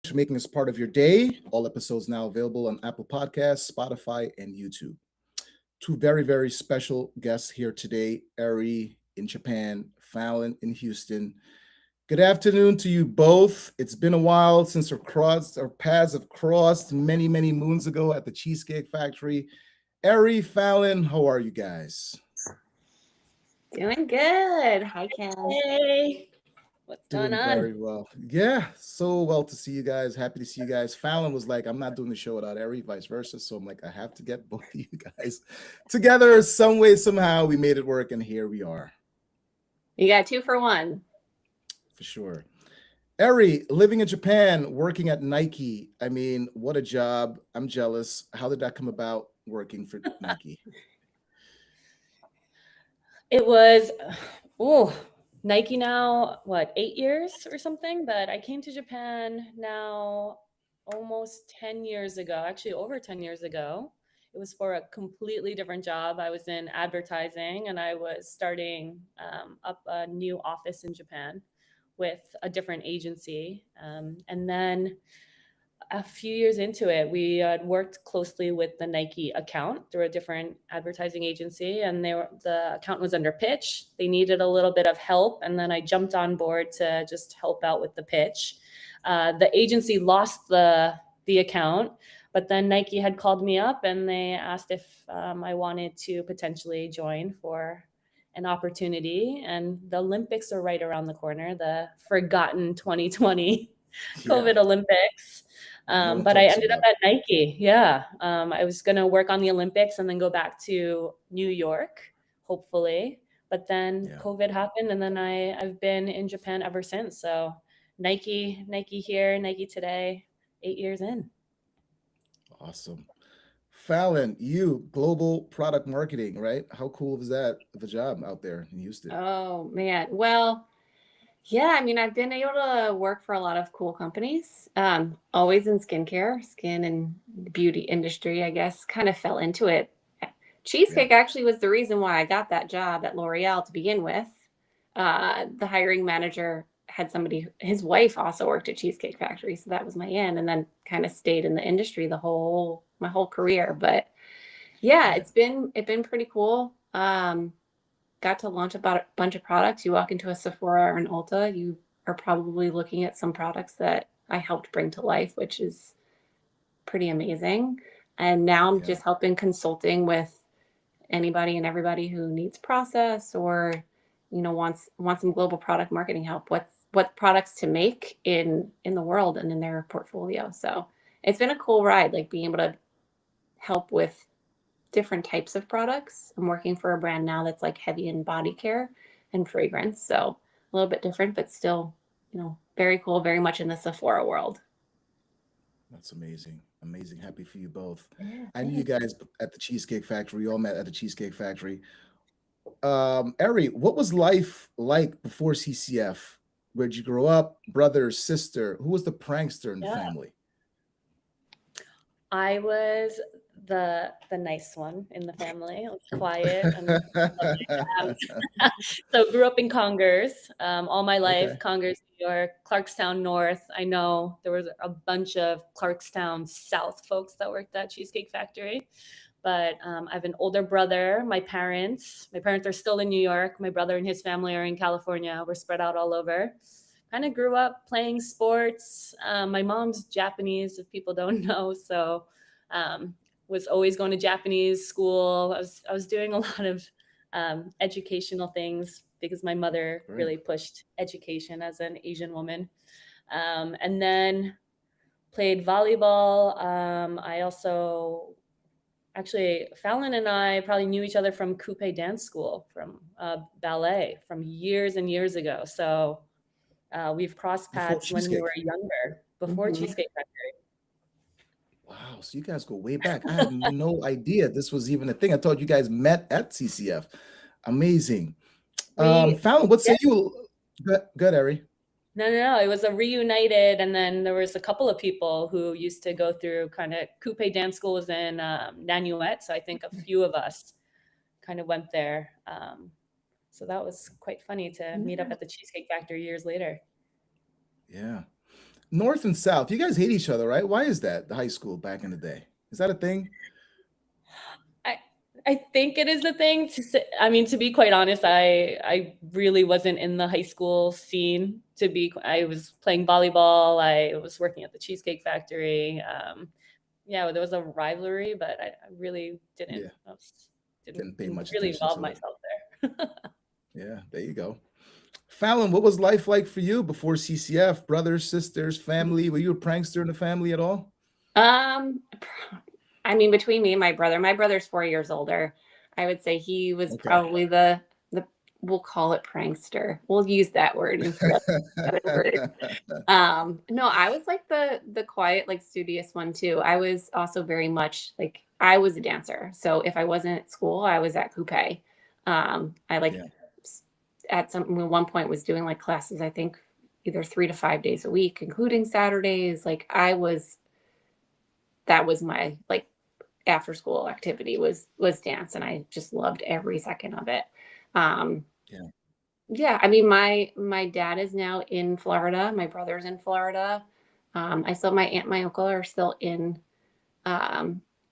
for making us part of your day. All episodes now available on Apple Podcasts, Spotify, and YouTube. Two very, very special guests here today, Eri in Japan, Fallon in Houston. Good afternoon to you both. It's been a while since our paths have crossed many, many moons ago at the Cheesecake Factory. Eri, Fallon, how are you guys? Doing good. Hi, Ken. Hey, what's going Doing on? very well. Yeah, so well to see you guys. Happy to see you guys. Fallon was like, I'm not doing the show without Eri, vice versa. So I'm like, I have to get both of you guys together some way, somehow. We made it work, and here we are. You got 2 for 1. For sure. Eri, living in Japan, working at Nike. I mean, what a job. I'm jealous. How did that come about working for Nike? It was, Nike now, 8 years or something? But I came to Japan now almost 10 years ago, actually over 10 years ago. It was for a completely different job. I was in advertising and I was starting up a new office in Japan with a different agency. And then a few years into it, we had worked closely with the Nike account through a different advertising agency, and the account was under pitch. They needed a little bit of help, and then I jumped on board to just help out with the pitch. The agency lost the account, but then Nike had called me up and they asked if I wanted to potentially join for an opportunity. And the Olympics are right around the corner, the forgotten 2020 COVID Olympics. But I ended up at Nike. Yeah. I was going to work on the Olympics and then go back to New York, hopefully. But then COVID happened, and then I've been in Japan ever since. So Nike here, Nike today, 8 years in. Awesome. Fallon, you global product marketing, right? How cool is that of a job out there in Houston? Oh, man. Well, yeah, I mean, I've been able to work for a lot of cool companies, always in skincare, skin and beauty industry, I guess, kind of fell into it. Cheesecake actually was the reason why I got that job at L'Oreal to begin with. The hiring manager had somebody, his wife also worked at Cheesecake Factory, so that was my in, and then kind of stayed in the industry my whole career. But yeah, it's been pretty cool. Got to launch a bunch of products. You walk into a Sephora or an Ulta, you are probably looking at some products that I helped bring to life, which is pretty amazing. And now I'm just helping consulting with anybody and everybody who needs process or, wants some global product marketing help. What products to make in the world and in their portfolio. So it's been a cool ride, like being able to help with different types of products. I'm working for a brand now that's like heavy in body care and fragrance. So a little bit different, but still, very cool, very much in the Sephora world. That's amazing. Amazing. Happy for you both. I knew you guys at the Cheesecake Factory. You all met at the Cheesecake Factory. Eri, what was life like before CCF? Where'd you grow up? Brother, sister? Who was the prankster in the family? I was the nice one in the family. I was quiet and so grew up in Congers all my life. Congers, New York, Clarkstown North. I know there was a bunch of Clarkstown South folks that worked at Cheesecake Factory. But I have an older brother. My parents are still in New York. My brother and his family are in California. We're spread out all over. Kind of grew up playing sports. My mom's Japanese, if people don't know. So was always going to Japanese school. I was doing a lot of educational things because my mother really pushed education as an Asian woman. And then played volleyball. I also... Actually, Fallon and I probably knew each other from Coupe Dance School, from ballet, from years and years ago. So we've crossed paths when we were younger, before Cheesecake Factory. Wow, so you guys go way back. I had no idea this was even a thing. I thought you guys met at CCF. Amazing. Fallon, what say you? Good, Eri. No. It was a reunited, and then there was a couple of people who used to go through kind of Coupe Dance School was in Nanuet, so I think a few of us kind of went there. So that was quite funny to meet up at the Cheesecake Factory years later. Yeah. North and South, you guys hate each other, right? Why is that? The high school back in the day. Is that a thing? I think it is a thing to say. I mean, to be quite honest, I really wasn't in the high school scene. I was playing volleyball. I was working at the Cheesecake Factory. Yeah, there was a rivalry, but I really didn't. Yeah. Didn't Pay much really attention involve to it. myself there. Yeah, there you go. Fallon, what was life like for you before CCF? Brothers, sisters, family? Were you a prankster in the family at all? I mean, between me and my brother's 4 years older. I would say he was Okay. probably the we'll call it prankster. We'll use that word instead of the other word. No, I was like the quiet, like studious one too. I was also very much like I was a dancer. So if I wasn't at school, I was at Coupe. I like Yeah. at one point was doing like classes, I think either 3 to 5 days a week, including Saturdays. Like that was my like after school activity was dance, and I just loved every second of it. Um, Yeah. yeah, I mean, my dad is now in Florida. My brother's in Florida. I still my aunt, my uncle are still in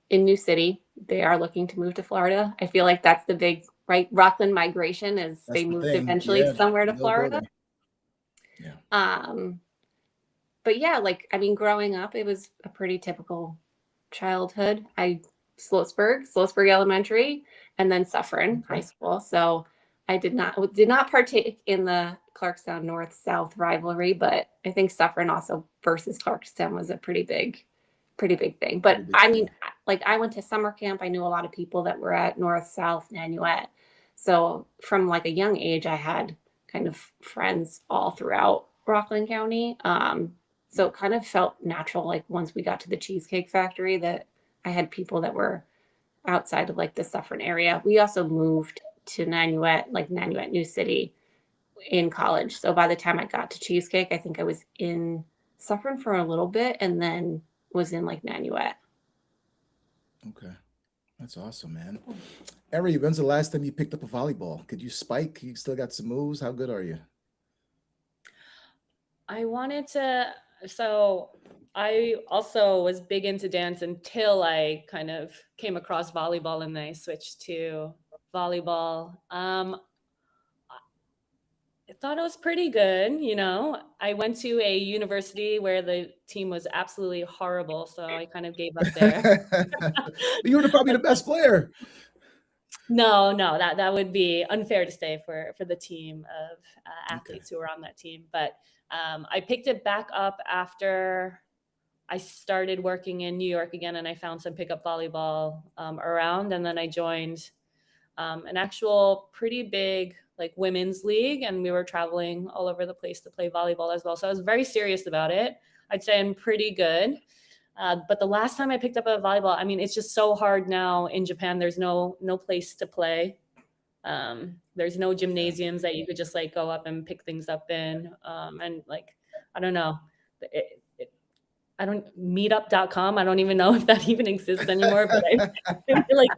New City. They are looking to move to Florida. I feel like that's the big right Rockland migration is That's they the moved thing. eventually Yeah. somewhere to They all go Florida. there. Yeah. But yeah, like I mean, growing up, it was a pretty typical childhood. Sloatsburg Elementary, and then Suffern High Okay. School. So I did not partake in the Clarkstown North South rivalry, but I think Suffern also versus Clarkstown was a pretty big thing. Pretty But big I thing. mean, like I went to summer camp. I knew a lot of people that were at North, South, Nanuet. So from like a young age, I had kind of friends all throughout Rockland County. So it kind of felt natural, like once we got to the Cheesecake Factory, that I had people that were outside of like the Suffern area. We also moved to Nanuet, New City in college. So by the time I got to Cheesecake, I think I was in Suffern for a little bit and then was in like Nanuet. Okay. That's awesome, man. Eri, when's the last time you picked up a volleyball? Could you spike? You still got some moves? How good are you? So I also was big into dance until I kind of came across volleyball, and then I switched to volleyball. I thought it was pretty good. I went to a university where the team was absolutely horrible, so I kind of gave up there. You were probably the best player. No, that would be unfair to say for the team of athletes who were on that team. But I picked it back up after I started working in New York again, and I found some pickup volleyball around, and then I joined an actual pretty big like women's league, and we were traveling all over the place to play volleyball as well. So I was very serious about it. I'd say I'm pretty good. But the last time I picked up a volleyball, I mean, it's just so hard now in Japan. There's no place to play. There's no gymnasiums that you could just like go up and pick things up in. And like, I don't know. Meetup.com. I don't even know if that even exists anymore, but I feel like,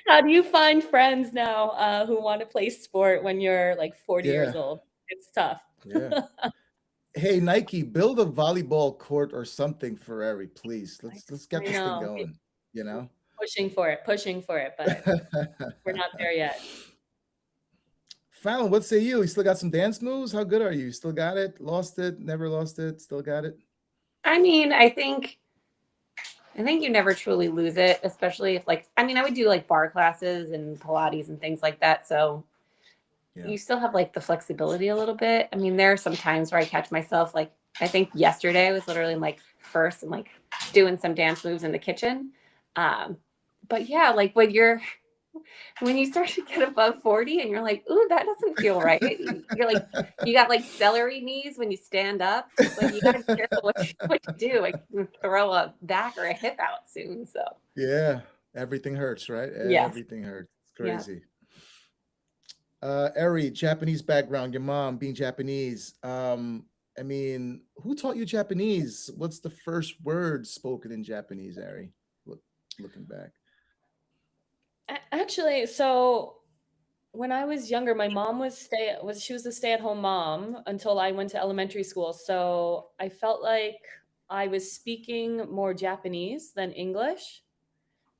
how do you find friends now who want to play sport when you're like 40 years old? It's tough. Yeah. Hey, Nike, build a volleyball court or something for Eri, please. Let's get this thing going, Pushing for it, but we're not there yet. Fallon, what say you? You still got some dance moves? How good are you? You still got it? Lost it? Never lost it? Still got it? I mean, I think you never truly lose it, especially if I would do like bar classes and Pilates and things like that. So you still have like the flexibility a little bit. I mean, there are some times where I catch myself, like, I think yesterday I was literally in like first and like doing some dance moves in the kitchen. But yeah, like when you start to get above 40 and you're like, ooh, that doesn't feel right. You're like, you got like celery knees when you stand up. Like you gotta be careful what you do. Like throw a back or a hip out soon. So yeah, everything hurts, right? Yes. Everything hurts. It's crazy. Eri, Japanese background, your mom being Japanese. I mean, who taught you Japanese? What's the first word spoken in Japanese, Eri? Looking back. Actually, so when I was younger, my mom she was a stay-at-home mom until I went to elementary school. So I felt like I was speaking more Japanese than English.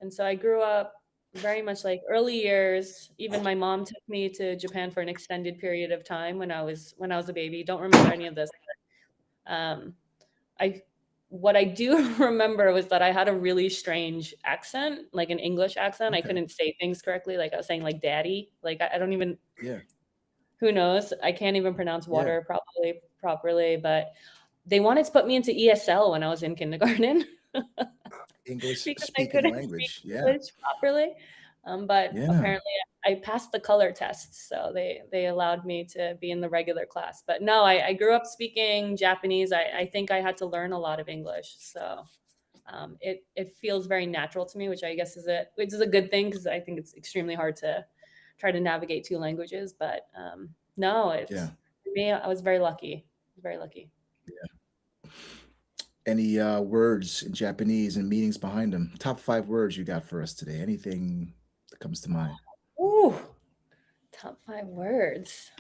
And so I grew up very much like early years. Even my mom took me to Japan for an extended period of time when I was a baby. Don't remember any of this. Um, I what I do remember was that I had a really strange accent, like an English accent. I Okay. couldn't say things correctly. Like I was saying like daddy. Like I don't even, Yeah. who knows? I can't even pronounce Yeah. water probably properly, but they wanted to put me into ESL when I was in kindergarten English because I speaking couldn't speak language. Yeah. English properly. But Yeah. apparently I passed the color test, so they allowed me to be in the regular class. But no, I grew up speaking Japanese. I think I had to learn a lot of English, so it feels very natural to me, which I guess which is a good thing because I think it's extremely hard to try to navigate two languages. But no, it's Yeah. for me. I was very lucky, very lucky. Any words in Japanese and meanings behind them? Top 5 words you got for us today? Anything that comes to mind? Ooh, top 5 words.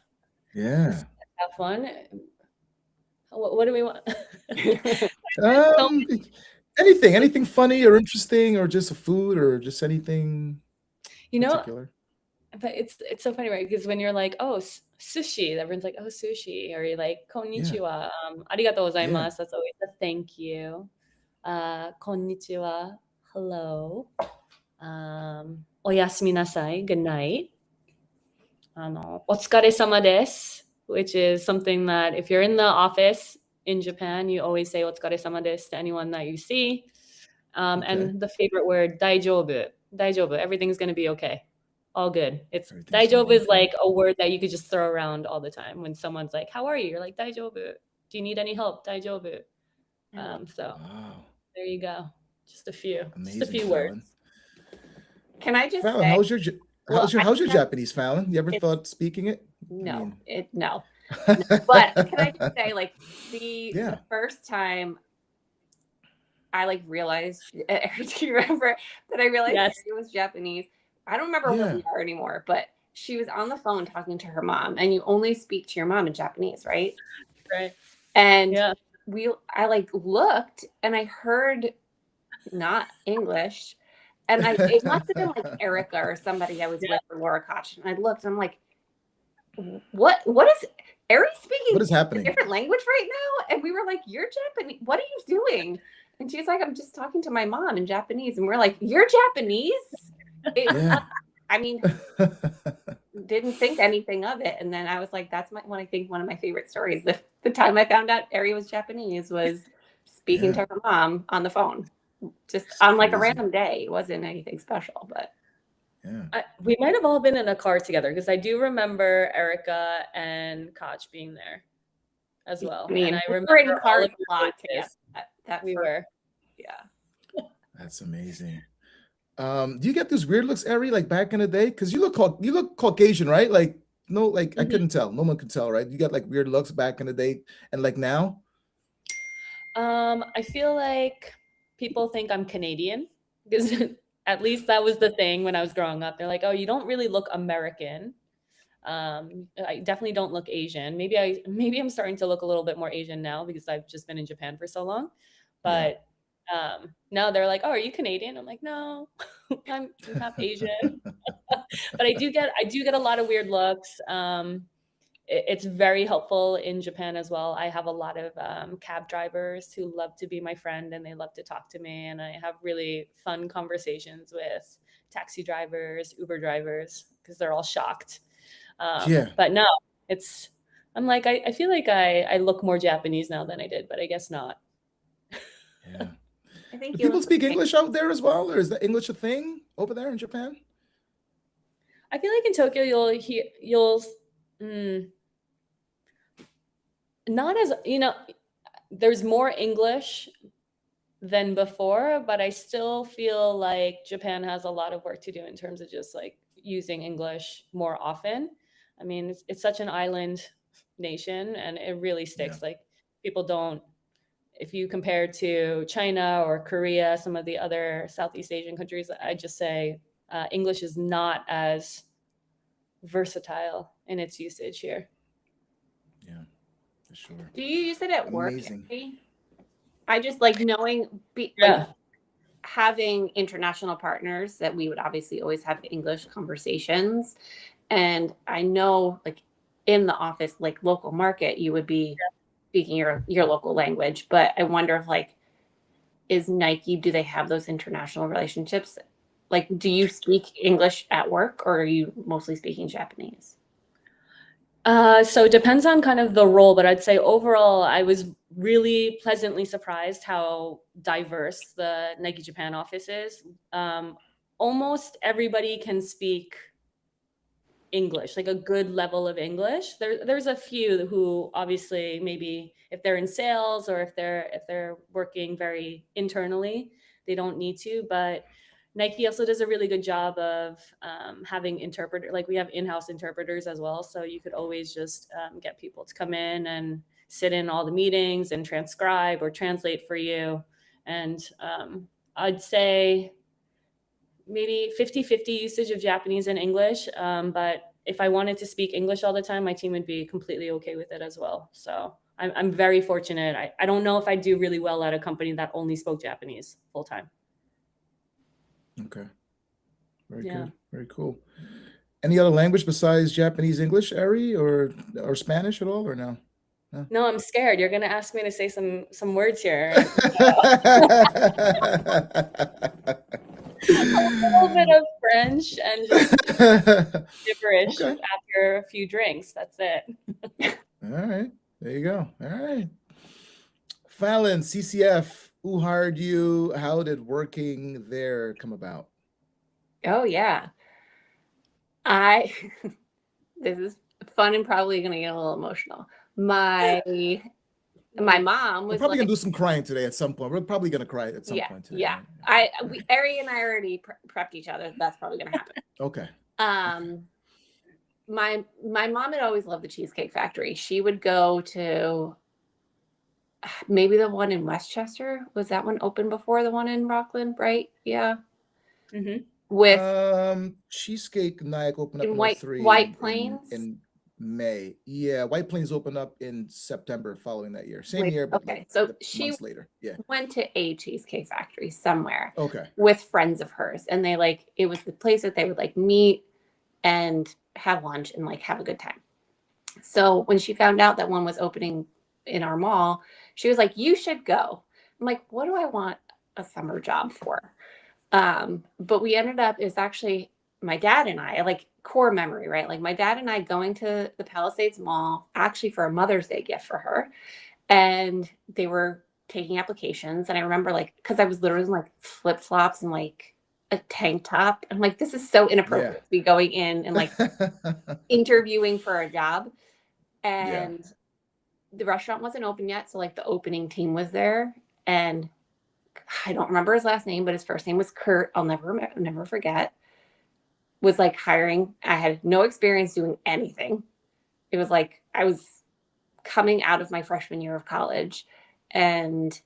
This is Yeah. a tough one. What do we want? So Um, anything funny or interesting, or just a food, or just anything you know, particular? but it's so funny, right? Because when you're like, oh, sushi, everyone's like, oh, sushi, or you're like, Yeah. konnichiwa, arigatou Yeah. gozaimasu. That's always a thank you. Konnichiwa, hello. Oyasumi nasai, good night. Otsukare sama desu, which is something that if you're in the office in Japan, you always say otsukare sama desu to anyone that you see. Okay. And the favorite word, daijoubu. Daijoubu, everything's going to be okay. All good. It's Everything's gonna daijoubu be is okay. like a word that you could just throw around all the time. When someone's like, how are you? You're like, daijoubu. Do you need any help? Daijoubu. So Wow. there you go. Just a few Amazing, words. Fallon. Can I just Fallon, say, how's your well, how's your I how's your have, Japanese, Fallon? You ever it's thought speaking it? I no, mean, no. But can I just say, like, the yeah. first time I like realized, do you remember that I realized Yes. Ari was Japanese? I don't remember where Yeah. we are anymore, but she was on the phone talking to her mom, and you only speak to your mom in Japanese, right? Right. And Yeah. I like looked and I heard not English. And it must have been like Erica or somebody I was with for Laura Koch. And I looked and I'm like, what is Ari speaking What is a happening? different language right now? And we were like, you're Japanese. What are you doing? And she's like, I'm just talking to my mom in Japanese. And we're like, you're Japanese? Yeah. I mean, didn't think anything of it. And then I was like, that's one of my favorite stories. The time I found out Ari was Japanese was speaking Yeah. to her mom on the phone. Just It's on like a crazy. random day. It wasn't anything special, but Yeah. We might have all been in a car together because I do remember Erica and Koch being there as well. I mean, and I we remember were in all cars of a your lot faces. together. That We first, were. yeah. That's amazing. Do you get those weird looks, Ari, like back in the day? Because you look Caucasian, right? Like no, like I Mhm. couldn't tell. No one could tell, right? You got like weird looks back in the day, and like now. I feel like people think I'm Canadian because at least that was the thing when I was growing up. They're like, "Oh, you don't really look American." I definitely don't look Asian. Maybe I'm starting to look a little bit more Asian now because I've just been in Japan for so long. Yeah. But now they're like, "Oh, are you Canadian?" I'm like, "No, I'm half Asian." But I do get a lot of weird looks. It's very helpful in Japan as well. I have a lot of cab drivers who love to be my friend and they love to talk to me. And I have really fun conversations with taxi drivers, Uber drivers, because they're all shocked. Yeah. But no, I'm like, I feel like I look more Japanese now than I did, but I guess not. Yeah. I think Do you people look speak okay. English out there as well, or is that English a thing over there in Japan? I feel like in Tokyo not as, there's more English than before, but I still feel like Japan has a lot of work to do in terms of just like using English more often. I mean, it's such an island nation and it really Yeah. sticks. Like people don't, if you compare to China or Korea, some of the other Southeast Asian countries, I just say English is not as versatile in its usage here. Yeah, for sure. Do you use it at work? Amazing. Emily? I just like knowing, like Yeah. having international partners that we would obviously always have English conversations. And I know like in the office, like local market, you would be speaking your local language. But I wonder if like, is Nike, do they have those international relationships? Like, do you speak English at work or are you mostly speaking Japanese? So it depends on kind of the role, but I'd say overall, I was really pleasantly surprised how diverse the Nike Japan office is. Almost everybody can speak English, like a good level of English. There's a few who obviously maybe if they're in sales or if they're working very internally, they don't need to. But Nike also does a really good job of having interpreter. Like we have in-house interpreters as well, so you could always just get people to come in and sit in all the meetings and transcribe or translate for you. And I'd say maybe 50-50 usage of Japanese and English. But if I wanted to speak English all the time, my team would be completely okay with it as well. So I'm very fortunate. I don't know if I'd do really well at a company that only spoke Japanese full time. Okay. Very Yeah. good. Very cool. Any other language besides Japanese, English, Ari, or Spanish at all, or no? No, I'm scared. You're going to ask me to say some words here. A little bit of French and just gibberish Okay. after a few drinks. That's it. All right. There you go. All right. Fallon, CCF, who hired you? How did working there come about? Oh yeah. This is fun and probably going to get a little emotional. My mom We're was probably like, gonna do some crying today at some point. We're probably gonna cry at some yeah, point today. yeah. Right? Ari and I already prepped each other. That's probably going to happen. Okay. My mom had always loved the Cheesecake Factory. She would go to maybe the one in Westchester. Was that one open before the one in Rockland? Right? Yeah. Mm-hmm. With Cheesecake Nyack opened up in in White 03 White Plains. in May. Yeah, White Plains opened up in September following that year. Same Wait, year, but okay. like So she months later. Yeah. went to a Cheesecake Factory somewhere Okay. with friends of hers, and they like it was the place that they would like meet and have lunch and like have a good time. So when she found out that one was opening in our mall, she was like, "You should go." I'm like, "What do I want a summer job for?" But we ended up, it's actually my dad and I, like core memory, right? Like my dad and I going to the Palisades Mall actually for a Mother's Day gift for her. And they were taking applications. And I remember like, because I was literally in like flip flops and like a tank top. I'm like, this is so inappropriate to be going in and like interviewing for a job. And the restaurant wasn't open yet. So like the opening team was there. And I don't remember his last name, but his first name was Kurt. I'll never forget. Was like hiring. I had no experience doing anything. It was like I was coming out of my freshman year of college, and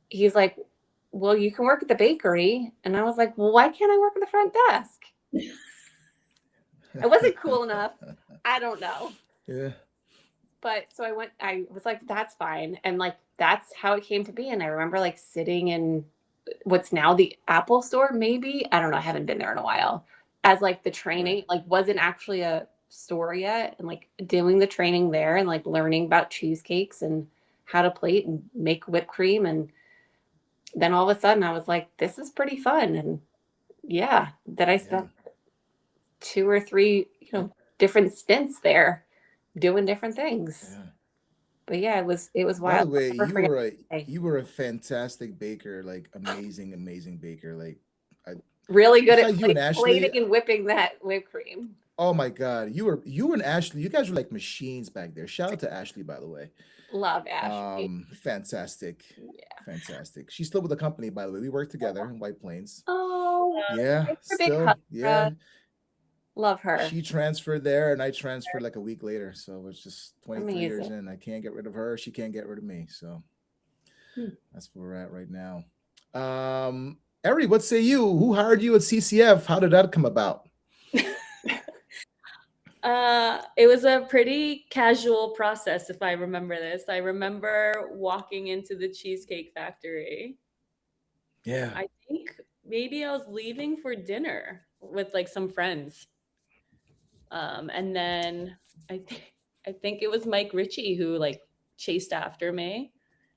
he's like, "Well, you can work at the bakery." And I was like, "Well, why can't I work at the front desk?" I wasn't cool enough. I don't know. Yeah. But so I was like, that's fine. And like, that's how it came to be. And I remember like sitting in what's now the Apple store, maybe. I don't know. I haven't been there in a while. As like the training, like wasn't actually a store yet. And like doing the training there and like learning about cheesecakes and how to plate and make whipped cream. And then all of a sudden I was like, this is pretty fun. And yeah, that I spent 2 or 3, different stints there doing different things. Yeah. But yeah, it was wild. By the way, Never forget you were a fantastic baker, like amazing baker. Like really good at besides you and Ashley- plating and whipping that whipped cream. oh my God, you and Ashley, you guys were like machines back there. Shout out to Ashley, by the way. Love Ashley. Fantastic. Yeah. Fantastic. She's still with the company, by the way. We work together in White Plains. Oh, Yeah, it's a big still, hug, yeah. love her. She transferred there, and I transferred like a week later. So it's just 23 years Amazing. in. I can't get rid of her. She can't get rid of me. So that's where we're at right now. Ari, what say you? Who hired you at CCF? How did that come about? It was a pretty casual process, if I remember this. I remember walking into the Cheesecake Factory. Yeah. I think maybe I was leaving for dinner with like some friends. And then I think it was Mike Ritchie who like chased after me,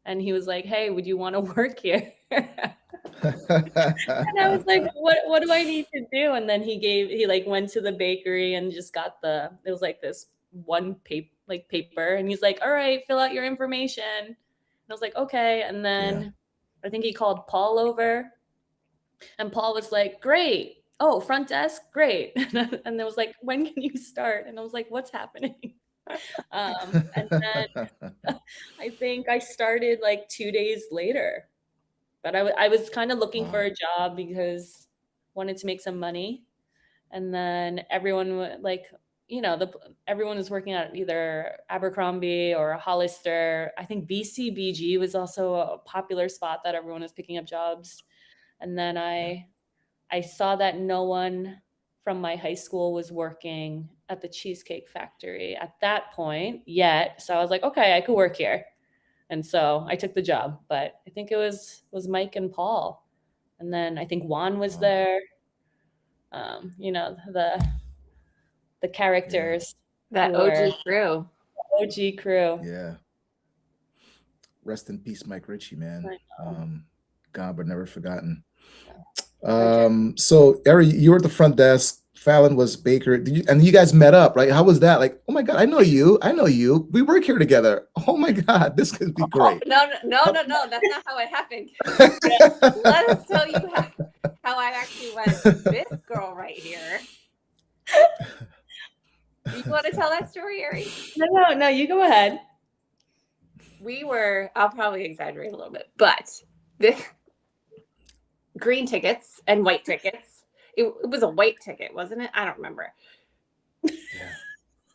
and he was like, "Hey, would you want to work here?" And I was like, what do I need to do? And then he like went to the bakery and just got it was like this one paper, and he's like, all right, fill out your information. And I was like, okay. And then I think he called Paul over, and Paul was like, great. Oh, front desk, great. And it was like, when can you start? And I was like, what's happening? And then I think I started like 2 days later. But I was kind of looking for Wow. a job because wanted to make some money. And then everyone everyone was working at either Abercrombie or Hollister. I think BCBG was also a popular spot that everyone was picking up jobs. And then I saw that no one from my high school was working at the Cheesecake Factory at that point yet. So I was like, okay, I could work here. And so I took the job, but I think it was Mike and Paul. And then I think Juan was Wow. there. The characters That who were OG crew. OG crew. Yeah. Rest in peace, Mike Ritchie, man. I know. Gone but never forgotten. Yeah. So Ari, you were at the front desk. Fallon was Baker. And you guys met up, right? How was that? Like, oh my God, I know you. We work here together. Oh my God, this could be great. No. That's not how it happened. Let us tell you how I actually went. This girl right here. You want to tell that story, Ari? No, you go ahead. I'll probably exaggerate a little bit, but the green tickets and white tickets. It was a white ticket, wasn't it? I don't remember. Yeah.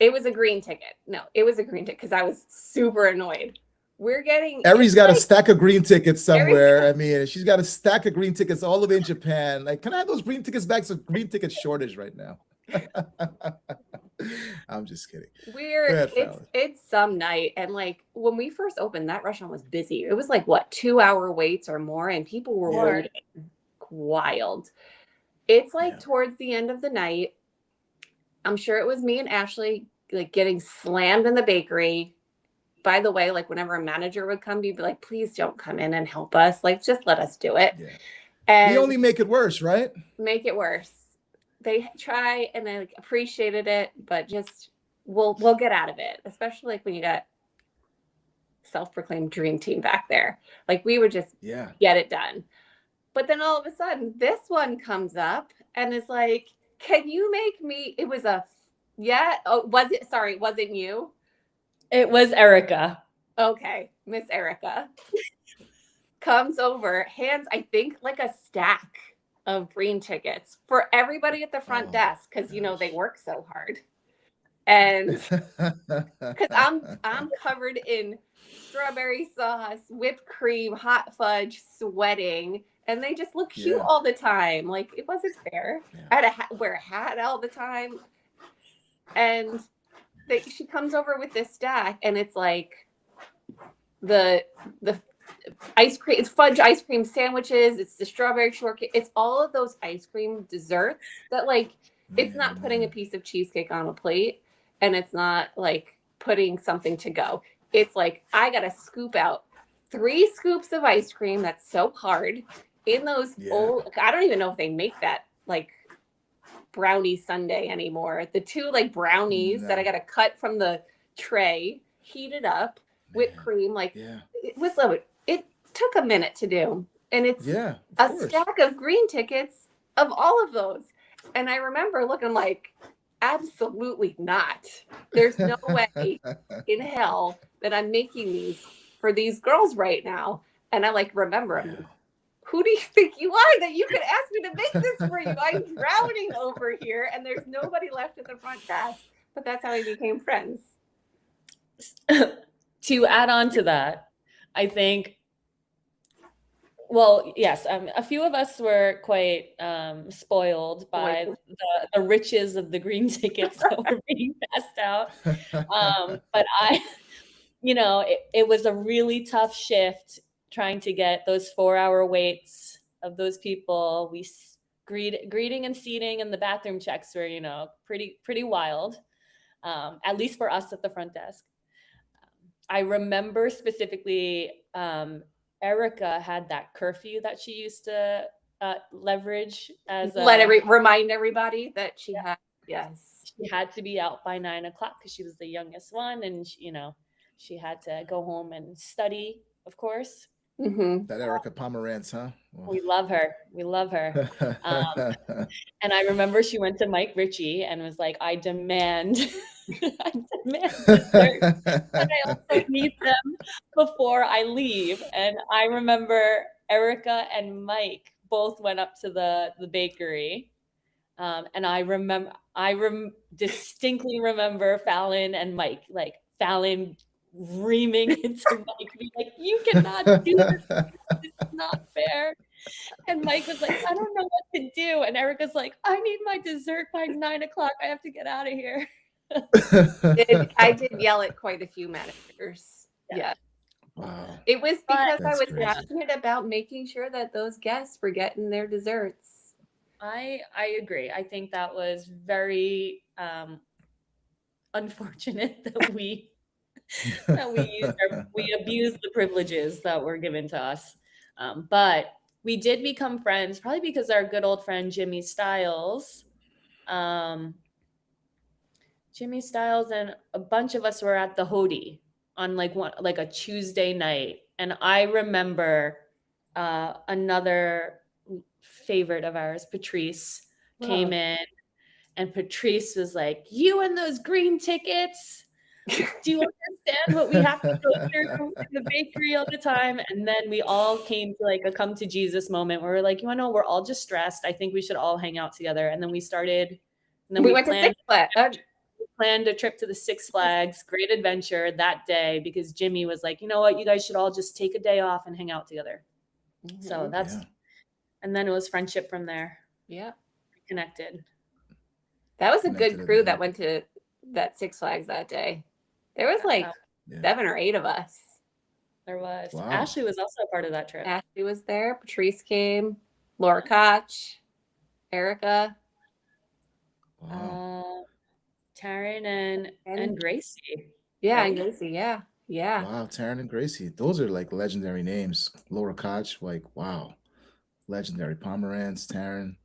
It was a green ticket. No, it was a green ticket because I was super annoyed. Ari's got a stack of green tickets somewhere. I mean, she's got a stack of green tickets all over in Japan. Like, can I have those green tickets back? It's a green ticket shortage right now. I'm just kidding. It's some night, and like when we first opened, that restaurant was busy. It was like 2-hour waits or more, and people were waiting. Wild. It's like towards the end of the night. I'm sure it was me and Ashley like getting slammed in the bakery. By the way, like whenever a manager would come, you'd be like, please don't come in and help us. Like, just let us do it. Yeah. And we only make it worse, right? Make it worse. They try and I like appreciated it, but just we'll get out of it, especially like when you got self-proclaimed dream team back there. Like we would just get it done. But then all of a sudden, this one comes up and is like, can you make me? It was was it? Sorry, it wasn't you. It was Erica. Okay, Miss Erica comes over, hands, I think, like a stack of green tickets for everybody at the front desk because they work so hard. And because I'm covered in strawberry sauce, whipped cream, hot fudge, sweating. And they just look cute all the time. Like, it wasn't fair. I had to wear a hat all the time. And she comes over with this stack, and it's like the ice cream, it's fudge ice cream sandwiches, it's the strawberry shortcake, it's all of those ice cream desserts that, like, it's not putting a piece of cheesecake on a plate, and it's not, like, putting something to go. It's like, I got to scoop out 3 scoops of ice cream that's so hard. In those old, I don't even know if they make that like brownie sundae anymore. The 2 like brownies that I got to cut from the tray, heat it up, whipped cream. Like it took a minute to do, and it's a stack of green tickets of all of those. And I remember looking like, absolutely not. There's no way in hell that I'm making these for these girls right now. And I like remember them. Who do you think you are that you could ask me to make this for you? I'm drowning over here, and there's nobody left at the front desk. But that's how we became friends. To add on to that, I think Well, yes, a few of us were quite spoiled by Boy, the riches of the green tickets that were being passed out. But it was a really tough shift trying to get those 4-hour waits of those people. Greeting and seating and the bathroom checks were, pretty wild, at least for us at the front desk. I remember specifically, Erica had that curfew that she used to leverage as remind everybody that she had, yes. She had to be out by 9 o'clock because she was the youngest one, and she had to go home and study, of course. Mm-hmm. That Erica Pomerantz, huh? We love her. We love her. And I remember she went to Mike Ritchie and was like, I demand dessert. And I also need them before I leave. And I remember Erica and Mike both went up to the bakery. And I distinctly remember Fallon and Mike, like Fallon reaming into Mike, being like, you cannot do this. It's not fair. And Mike was like, I don't know what to do. And Erica's like, I need my dessert by 9 o'clock. I have to get out of here. I did yell at quite a few managers. Yeah. Wow. It was because I was crazy. passionate about making sure that those guests were getting their desserts. I agree. I think that was very unfortunate that we we abused the privileges that were given to us. But we did become friends, probably because our good old friend Jimmy Styles. Jimmy Styles and a bunch of us were at the Hody on like a Tuesday night. And I remember another favorite of ours, Patrice, came in, and Patrice was like, you and those green tickets, do you understand what we have to go through in the bakery all the time? And then we all came to like a come to Jesus moment where we're like, we're all just stressed. I think we should all hang out together. And then we started, and then we went to Six Flags. Planned a trip to the Six Flags, great adventure that day, because Jimmy was like, you know what, you guys should all just take a day off and hang out together. Mm-hmm. So and then it was friendship from there. Yeah. Connected. That was a good crew that went to that Six Flags that day. There was like 7 or 8 of us. There was. Wow. Ashley was also a part of that trip. Ashley was there. Patrice came. Laura Koch. Erica. Wow. Taryn and Gracie. Yeah, right? And Gracie. Yeah. Wow, Taryn and Gracie. Those are like legendary names. Laura Koch, like, wow. Legendary. Pomerantz, Taryn.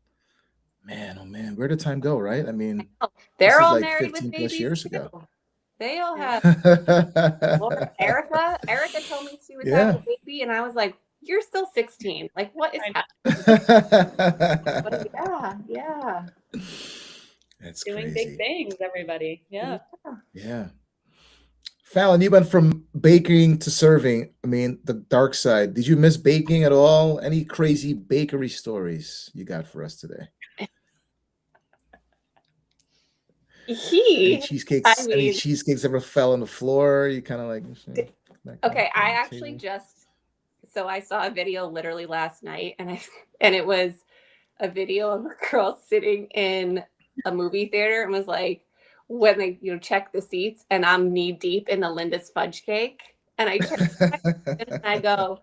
Man, oh man, where did time go, right? I mean, they're all like married 15 with plus babies years too. ago. They all have. Erica told me she was having a baby, and I was like, "You're still 16. Like, what is happening?" But yeah. That's doing crazy. Big things, everybody. Yeah. Fallon, you went from baking to serving. I mean, the dark side. Did you miss baking at all? Any crazy bakery stories you got for us today? Any cheesecakes ever fell on the floor? You kind of like. Okay, I actually I saw a video literally last night, and it was a video of a girl sitting in a movie theater and was like, when they check the seats, and I'm knee deep in the Linda's fudge cake, and I and I go,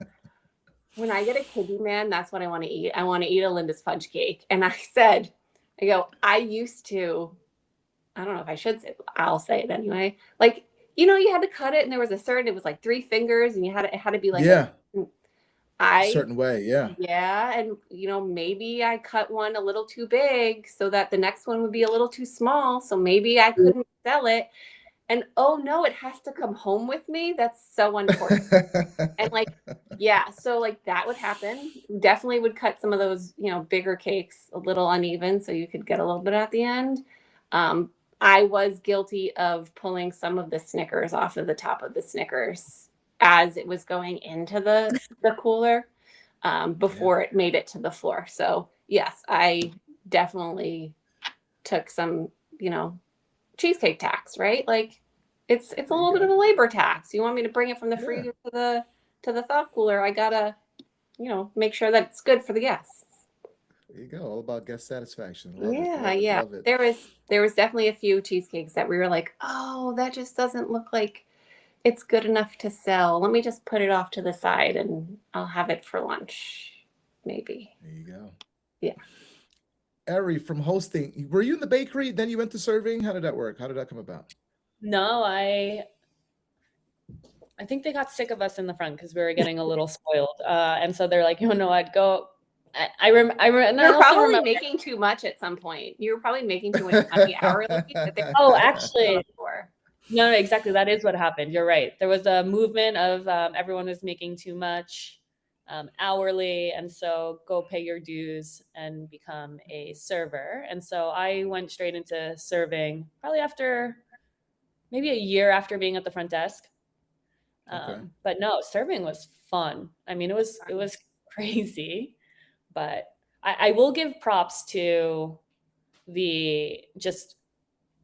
when I get a kidney man, that's what I want to eat. I want to eat a Linda's fudge cake. And I used to, I don't know if I should say, I'll say it anyway. Like, you had to cut it, and there was it was like 3 fingers, and it had to be like a certain way. Yeah. And maybe I cut one a little too big so that the next one would be a little too small. So maybe I couldn't sell it. And oh no, it has to come home with me. That's so unfortunate. And so that would happen. Definitely would cut some of those, bigger cakes a little uneven so you could get a little bit at the end. I was guilty of pulling some of the Snickers off of the top of the Snickers as it was going into the cooler before it made it to the floor. So yes, I definitely took some, cheesecake tax, right? Like it's a little bit of a labor tax. You want me to bring it from the freezer to the thaw cooler? I gotta make sure that it's good for the guests. There you go. All about guest satisfaction. Love it. Yeah, Love it. yeah. Love it. There was definitely a few cheesecakes that we were like, oh, that just doesn't look like it's good enough to sell. Let me just put it off to the side and I'll have it for lunch, maybe. There you go. Yeah. Ari, from hosting, were you in the bakery? Then you went to serving? How did that work? How did that come about? No, I think they got sick of us in the front because we were getting a little spoiled. And so they're like, I'd go. I You're probably remember making too much at some point. You were probably making too much money hourly. Oh, actually, no, exactly. That is what happened. You're right. There was a movement of everyone was making too much hourly. And so go pay your dues and become a server. And so I went straight into serving probably after maybe a year after being at the front desk. Okay. But no, serving was fun. I mean, it was crazy, but I will give props to the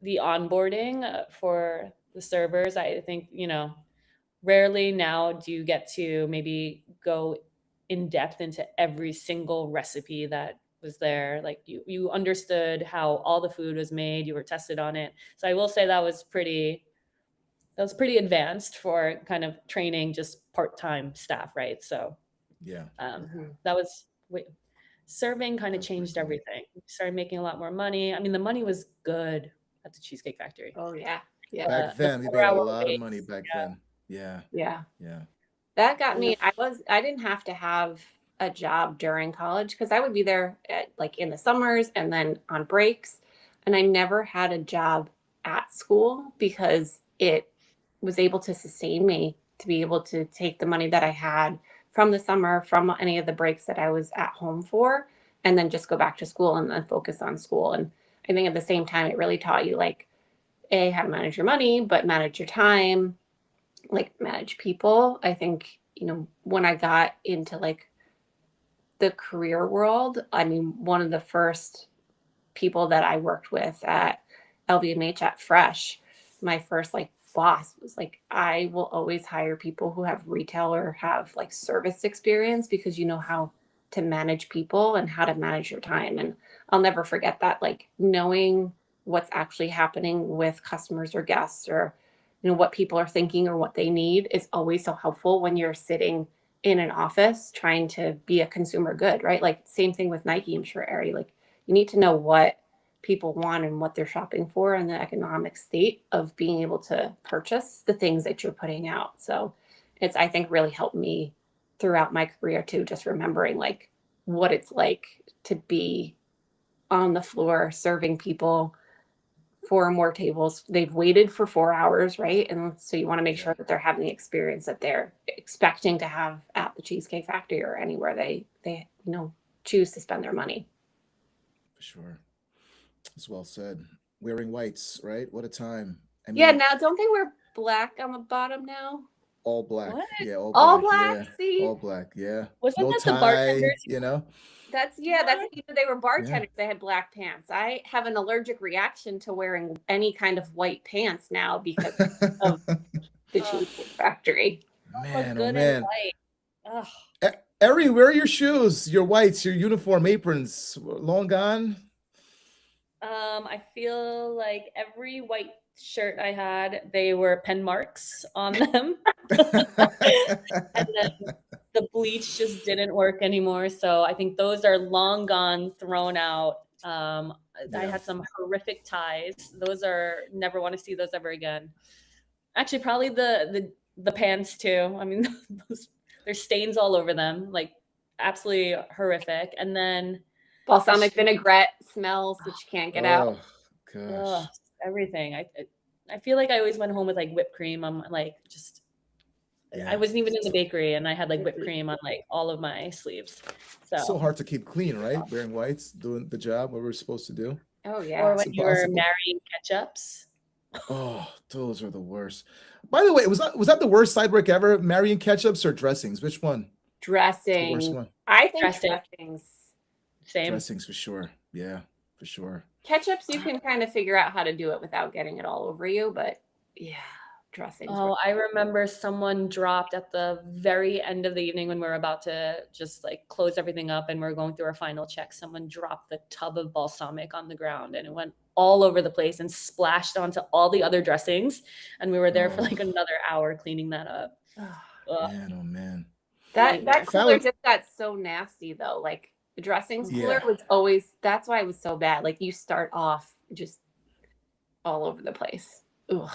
onboarding for the servers. I think, rarely now do you get to maybe go in depth into every single recipe that was there. Like you understood how all the food was made, you were tested on it. So I will say that was pretty advanced for kind of training just part-time staff, right? So Yeah. that was serving kind of changed everything. We started making a lot more money. I mean, the money was good at the Cheesecake Factory. Oh yeah. Yeah. Back then, we made a lot of money back then. Yeah. Yeah. Yeah. That got me. I didn't have to have a job during college because I would be there like in the summers and then on breaks. And I never had a job at school because it was able to sustain me to be able to take the money that I had from the summer, from any of the breaks that I was at home for, and then just go back to school and then focus on school. And I think at the same time, it really taught you like, A, how to manage your money, but manage your time, like manage people. I think, when I got into like the career world, I mean, one of the first people that I worked with at LVMH at Fresh, my first like boss was like, I will always hire people who have retail or have like service experience because you know how to manage people and how to manage your time. And I'll never forget that, like knowing what's actually happening with customers or guests or what people are thinking or what they need is always so helpful when you're sitting in an office trying to be a consumer good, right? Like same thing with Nike, I'm sure, Ari, like you need to know what people want and what they're shopping for and the economic state of being able to purchase the things that you're putting out. So it's, I think, really helped me throughout my career too, just remembering like what it's like to be on the floor serving people 4 more tables. They've waited for 4 hours, right? And so you want to make sure that they're having the experience that they're expecting to have at the Cheesecake Factory or anywhere they choose to spend their money. For sure. That's well said. Wearing whites, right? What a time. I Yeah, mean, now don't they wear black on the bottom now? all black. What? Yeah, all All black. black, Yeah. see? All black. Yeah. Wasn't No that the tie, bartenders? That's they were bartenders. They had black pants. I have an allergic reaction to wearing any kind of white pants now because of the Cheesecake Factory. Man, Good oh and man. white. Ugh. Ari, where are your shoes? Your whites, your uniform aprons, long gone? I feel like every white shirt I had, they were pen marks on them. And then the bleach just didn't work anymore. So I think those are long gone, thrown out. I had some horrific ties. Those are never want to see those ever again. Actually, probably the pants too. I mean, there's stains all over them, like absolutely horrific. And then balsamic vinaigrette smells that you can't get out. Gosh. Everything. I feel like I always went home with like whipped cream. I'm like just. Yeah. I wasn't even in the bakery, and I had like whipped cream on like all of my sleeves. So hard to keep clean, right? Wearing whites, doing the job what we're supposed to do. Oh yeah. Or when you were marrying ketchups. Oh, those are the worst. By the way, was that the worst side work ever? Marrying ketchups or dressings? Which one? Dressing. The worst one. I think dressings. Same. Dressings for sure. Yeah, for sure. Ketchups, you can kind of figure out how to do it without getting it all over you, but yeah. dressings. Oh, I remember someone dropped at the very end of the evening when we were about to just like close everything up and we are going through our final check. Someone dropped the tub of balsamic on the ground and it went all over the place and splashed onto all the other dressings. And we were there for Oh. like another hour cleaning that up. Ugh, Man, oh man. That nightmare. cooler Fallon, just got so nasty though. Like the dressings cooler yeah, was always, that's why it was so bad. Like you start off just all over the place. Ugh.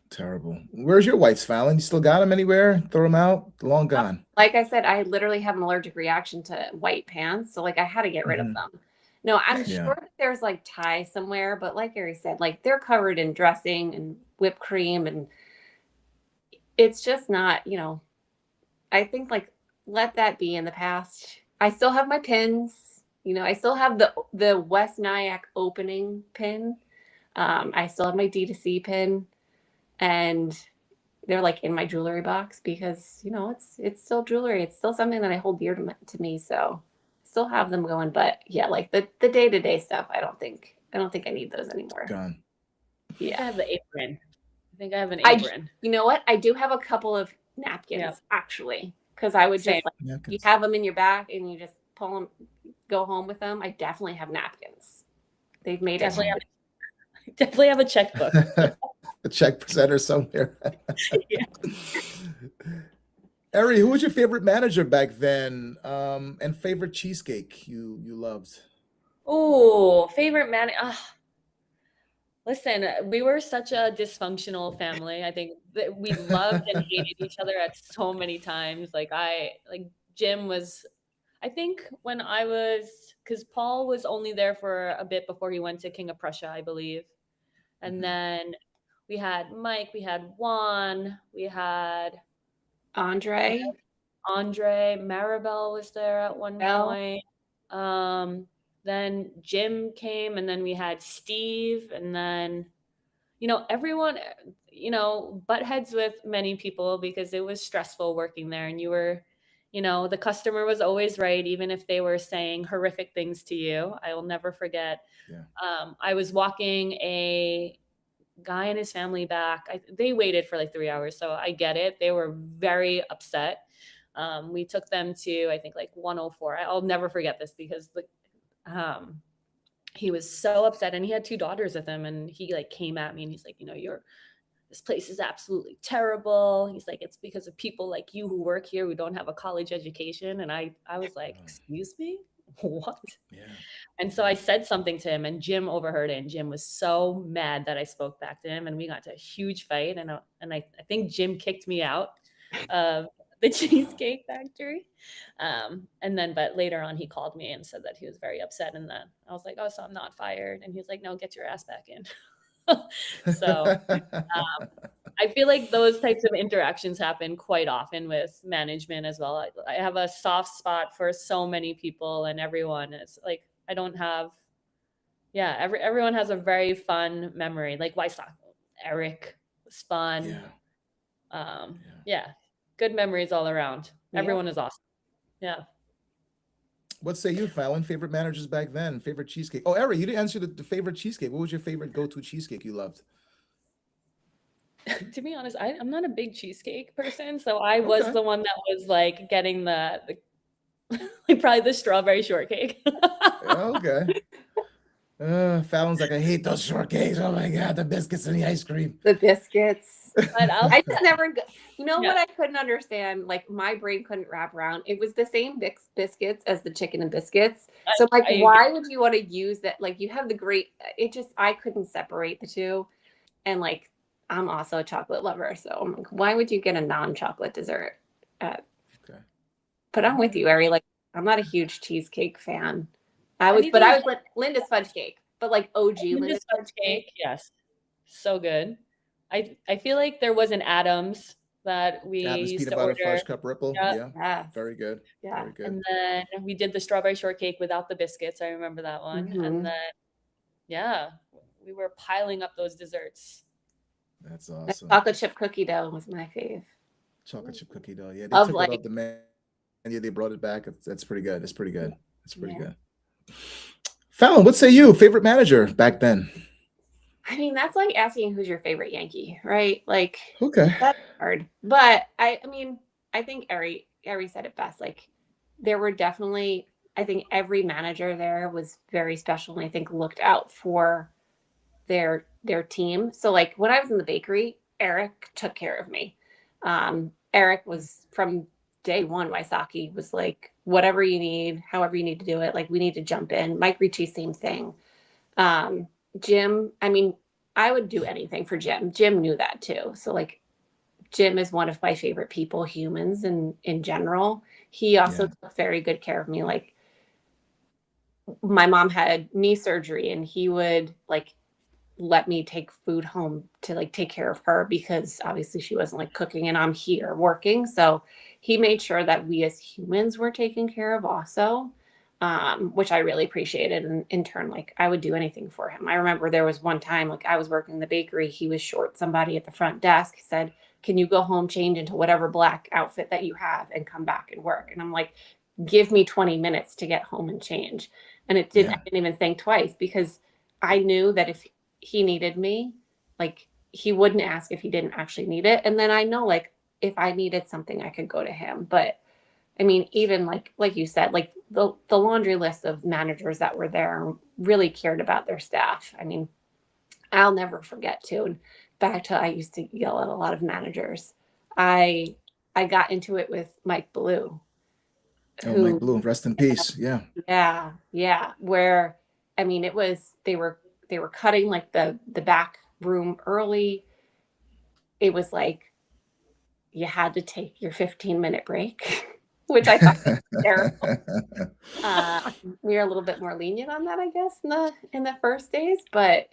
terrible. Where's your whites, Fallon? You still got them anywhere? Throw them out? Long gone. Like I said, I literally have an allergic reaction to white pants. So like I had to get rid of Hmm. them. No, I'm Yeah. sure that there's like tie somewhere, but like Gary said, like they're covered in dressing and whipped cream and it's just not, I think like let that be in the past. I still have my pins. I still have the West Nyack opening pin. I still have my D2C pin, and they're like in my jewelry box because it's still jewelry. It's still something that I hold dear to me. So still have them going, but yeah, like the day-to-day stuff, I don't think I need those anymore. Gone. I Yeah. have the apron. I think I have an I- apron. You know what? I do have a couple of napkins Yeah. actually, because I would Same. just like you Napkins. have them in your back and you just pull them, go home with them. I definitely have napkins. They've made it. Definitely have a checkbook. A check presenter somewhere. Yeah. Eri, who was your favorite manager back then? And favorite cheesecake you loved? Oh, favorite man. Listen, we were such a dysfunctional family. I think that we loved and hated each other at so many times. Like Jim was, I think when because Paul was only there for a bit before he went to King of Prussia, I believe. And Mhm. then we had Mike, we had Juan, we had Andre. Maribel was there at one Belle. point. Then Jim came, and then we had Steve, and then, everyone, butt heads with many people because it was stressful working there. And you were, the customer was always right, even if they were saying horrific things to you. I will never forget. Yeah. I was walking a guy and his family back. They waited for like 3 hours, so I get it. They were very upset. We took them to, I think, like 104. I'll never forget this because he was so upset, and he had 2 daughters with him, and he like came at me and he's like, this place is absolutely terrible. He's like, it's because of people like you who work here who don't have a college education. And I was like, excuse me, what? Yeah. And so I said something to him, and Jim overheard it, and Jim was so mad that I spoke back to him, and we got to a huge fight. And I think Jim kicked me out of the Cheesecake Factory. But later on he called me and said that he was very upset, and that I was like, oh, so I'm not fired. And he was like, no, get your ass back in. So I feel like those types of interactions happen quite often with management as well. I have a soft spot for so many people, and everyone is like, I don't have, everyone has a very fun memory. Like Weissach, Eric was fun. Yeah. Good memories all around. Yeah. Everyone is awesome. Yeah. What say you, Fallon? Favorite managers back then? Favorite cheesecake? Oh, Eri, you didn't answer the favorite cheesecake. What was your favorite go-to cheesecake you loved? To be honest, I'm not a big cheesecake person, so I was Okay. the one that was like getting the like probably the strawberry shortcake. Okay. Fallon's like, I hate those shortcakes. Oh my God, the biscuits and the ice cream. The biscuits. But I just never, what Yeah. I couldn't understand, like my brain couldn't wrap around. It was the same biscuits as the chicken and biscuits. So like, I why would you want to use that? Like you have I couldn't separate the two. And like, I'm also a chocolate lover. So I'm like, why would you get a non-chocolate dessert? Okay. But I'm with you, Ari. Like, I'm not a huge cheesecake fan. I Anything- was like Linda's fudge cake, but like OG Linda's fudge cake, yes, so good. I feel like there was an Adams that we Adam's used peanut to butter order, fudge cup ripple. Yeah. Yeah. Yes. Very good. Yeah. Very good. and then we did the strawberry shortcake without the biscuits. I remember that one, Mhm. and then we were piling up those desserts. That's The awesome. chocolate chip cookie dough was my fave. Chocolate chip cookie dough. Yeah, they Of took like- it off the menu. They brought it back. That's pretty good. It's pretty good. It's pretty Yeah. good. Fallon, what say you? Favorite manager back then? I mean, that's like asking who's your favorite Yankee, right? Like Okay. that's hard. But I mean, I think Ari said it best. Like there were definitely, I think every manager there was very special and I think looked out for their team. So like when I was in the bakery, Eric took care of me. Eric was from day one. Wysocki was like, whatever you need, however you need to do it. Like we need to jump in. Mike Ricci, same thing. Um, Jim, I mean, I would do anything for Jim. Jim knew that too. So like Jim is one of my favorite people, humans in general. He also Yeah. took very good care of me. Like my mom had knee surgery and he would like let me take food home to like take care of her because obviously she wasn't like cooking and I'm here working. So he made sure that we as humans were taken care of also, which I really appreciated. And in turn, like I would do anything for him. I remember there was one time like I was working in the bakery. He was short somebody at the front desk. He said, "Can you go home, change into whatever black outfit that you have and come back and work?" And I'm like, "Give me 20 minutes to get home and change." And I Yeah. didn't even think twice because I knew that if he needed me, like he wouldn't ask if he didn't actually need it. And then I know like if I needed something, I could go to him. But I mean, even like you said, like the laundry list of managers that were there really cared about their staff. I mean, I'll never forget too. And back to I used to yell at a lot of managers. I I got into it with Mike Blue, Oh, Mike who Blue, rest in peace. Yeah. yeah, where I mean it was they were cutting like the back room early. It was like you had to take your 15-minute break, which I thought was terrible. We were a little bit more lenient on that, I guess, in the first days, but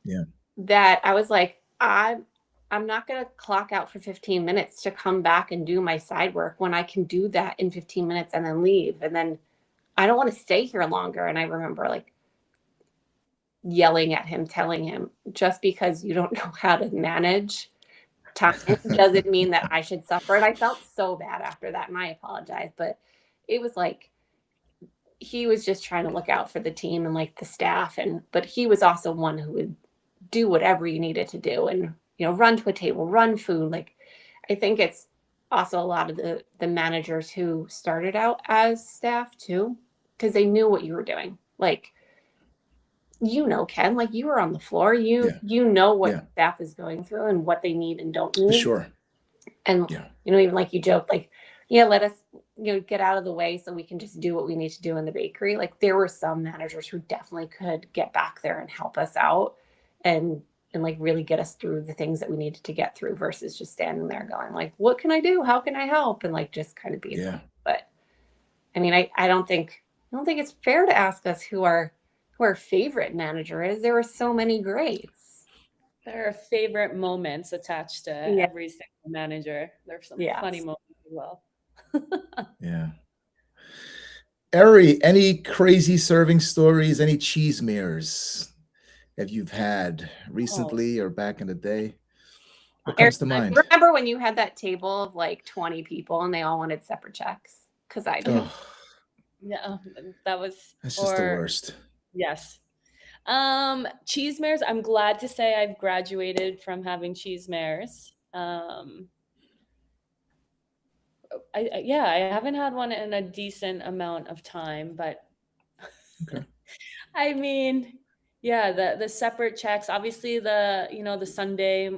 Yeah. that I was like, I'm not gonna clock out for 15 minutes to come back and do my side work when I can do that in 15 minutes and then leave. And then I don't want to stay here longer. And I remember like yelling at him, telling him, just because you don't know how to manage time doesn't mean that I should suffer. And I felt so bad after that. And I apologize. But it was like he was just trying to look out for the team and like the staff. But he was also one who would do whatever you needed to do and, run to a table, run food. Like I think it's also a lot of the managers who started out as staff too, because they knew what you were doing. Like, Ken, like you were on the floor, Yeah. you know what Yeah. staff is going through and what they need and don't For need. sure. And Yeah. even like you joked, like, yeah, let us, get out of the way so we can just do what we need to do in the bakery. Like there were some managers who definitely could get back there and help us out and like really get us through the things that we needed to get through versus just standing there going like, what can I do? How can I help? And like just kind of being. Yeah. But I mean, I don't think it's fair to ask us who our favorite manager is. There were so many greats. There are favorite moments attached to every single manager. There's some funny moments as well. Yeah. Ari, any crazy serving stories, any cheese mirrors that you've had recently or back in the day? What comes to mind? Remember when you had that table of like 20 people and they all wanted separate checks? Because I did. Yeah, that's just the worst. Yes. Cheese mares, I'm glad to say I've graduated from having cheese mares. I haven't had one in a decent amount of time, but okay. I mean, yeah, the separate checks, obviously the Sunday,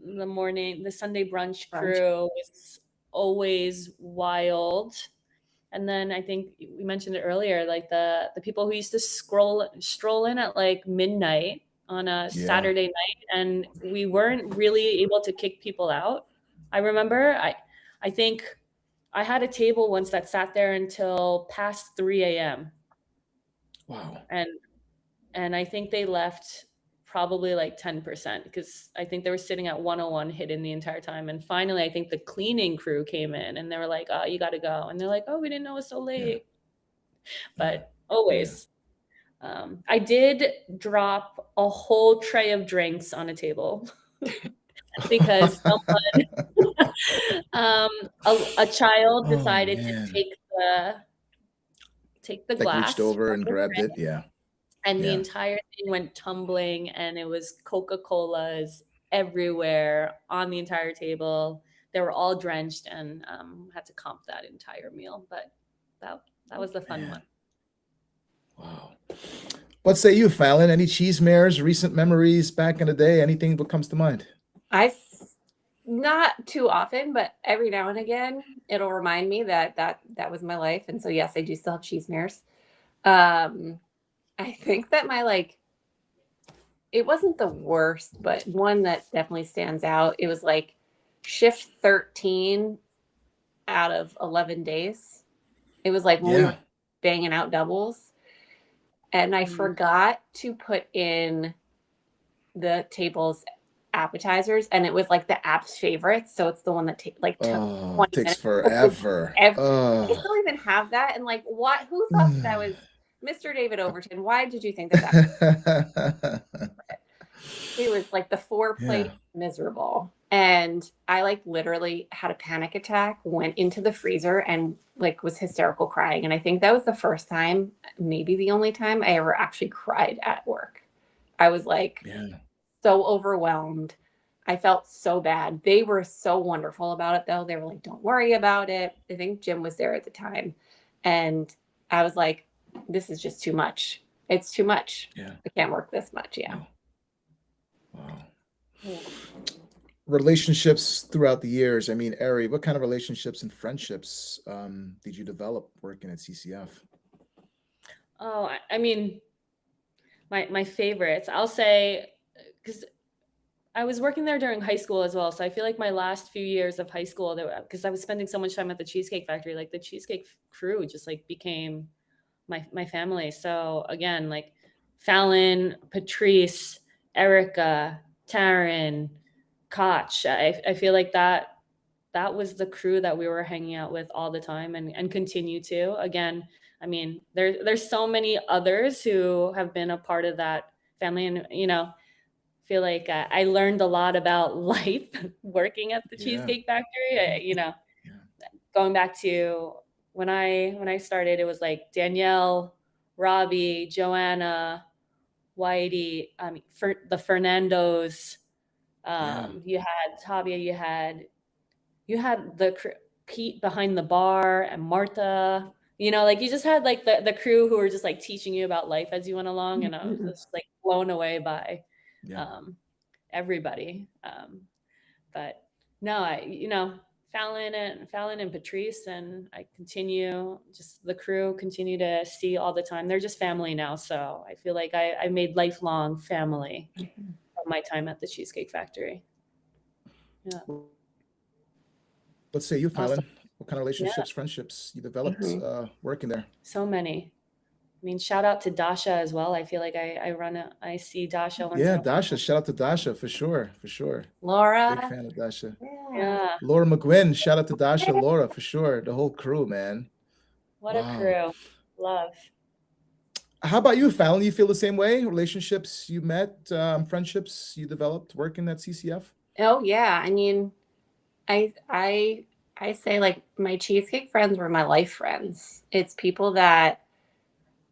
the Sunday brunch crew is always wild. And then I think we mentioned it earlier, like the people who used to stroll in at like midnight on a Saturday night, and we weren't really able to kick people out. I remember I think I had a table once that sat there until past 3 a.m. Wow. And I think they left probably like 10% because I think they were sitting at 101 hidden the entire time. And finally, I think the cleaning crew came in and they were like, "Oh, you got to go." And they're like, "Oh, we didn't know it was so late." But always. I did drop a whole tray of drinks on a table because someone, a child decided to take the glass. Reached over and grabbed it. Yeah. and the Yeah. entire thing went tumbling, and it was Coca-Colas everywhere on the entire table. They were all drenched, and had to comp that entire meal. But that was the fun Man. one. Wow. What say you, Fallon? Any cheese mares, recent memories back in the day? Anything that comes to mind? Not too often, but every now and again, it'll remind me that was my life. And so, yes, I do still have cheese mares. I think that it wasn't the worst, but one that definitely stands out. It was like shift 13 out of 11 days. It was like when we were Yeah. banging out doubles, and I forgot to put in the table's appetizers, and it was like the app's favorites. So it's the one that took Oh, 20 it takes minutes. forever. I Oh. still even have that. And like, what? Who thought that was Mr. David Overton? Why did you think that? It was like the foreplay Yeah. miserable. And I like literally had a panic attack, went into the freezer and like was hysterical crying. And I think that was the first time, maybe the only time I ever actually cried at work. I was like Yeah. so overwhelmed. I felt so bad. They were so wonderful about it though. They were like, don't worry about it. I think Jim was there at the time. And I was like, this is just too much. It's too much. Yeah. I can't work this much. Yeah. Wow. Yeah. Relationships throughout the years. I mean, Ari, what kind of relationships and friendships did you develop working at CCF? Oh, I mean, my favorites, I'll say, because I was working there during high school as well. So I feel like my last few years of high school, because I was spending so much time at the Cheesecake Factory, like the Cheesecake crew just like became my family. So again, like Fallon, Patrice, Erica, Taryn, Koch. I feel like that was the crew that we were hanging out with all the time, and continue to. Again, I mean, there's so many others who have been a part of that family, and feel like I learned a lot about life working at the Yeah. Cheesecake Factory. Yeah. Going back to when I started, it was like Danielle, Robbie, Joanna, Whitey, the Fernandos. Yeah. You had Tabia, you had Pete behind the bar, and Martha. Like you just had like the crew who were just like teaching you about life as you went along, and I was just like blown away by Yeah. everybody. But no, Fallon and Patrice, and I continue, just the crew continue to see all the time. They're just family now. So I feel like I made lifelong family from my time at the Cheesecake Factory. Yeah. Let's say you, Also, Fallon. What kind of relationships, friendships you developed working there? so many. I mean, shout out to Dasha as well. I feel like I see Dasha once in Yeah, a while. Dasha. Shout out to Dasha for sure. For sure. Big Laura. fan of Dasha. Yeah. Laura McGuinn. Shout out to Dasha, Laura for sure. The whole crew, man. What a crew. Love. How about you, Fallon? You feel the same way? Relationships you met, friendships you developed working at CCF? Oh yeah. I mean, I say like my cheesecake friends were my life friends. It's people that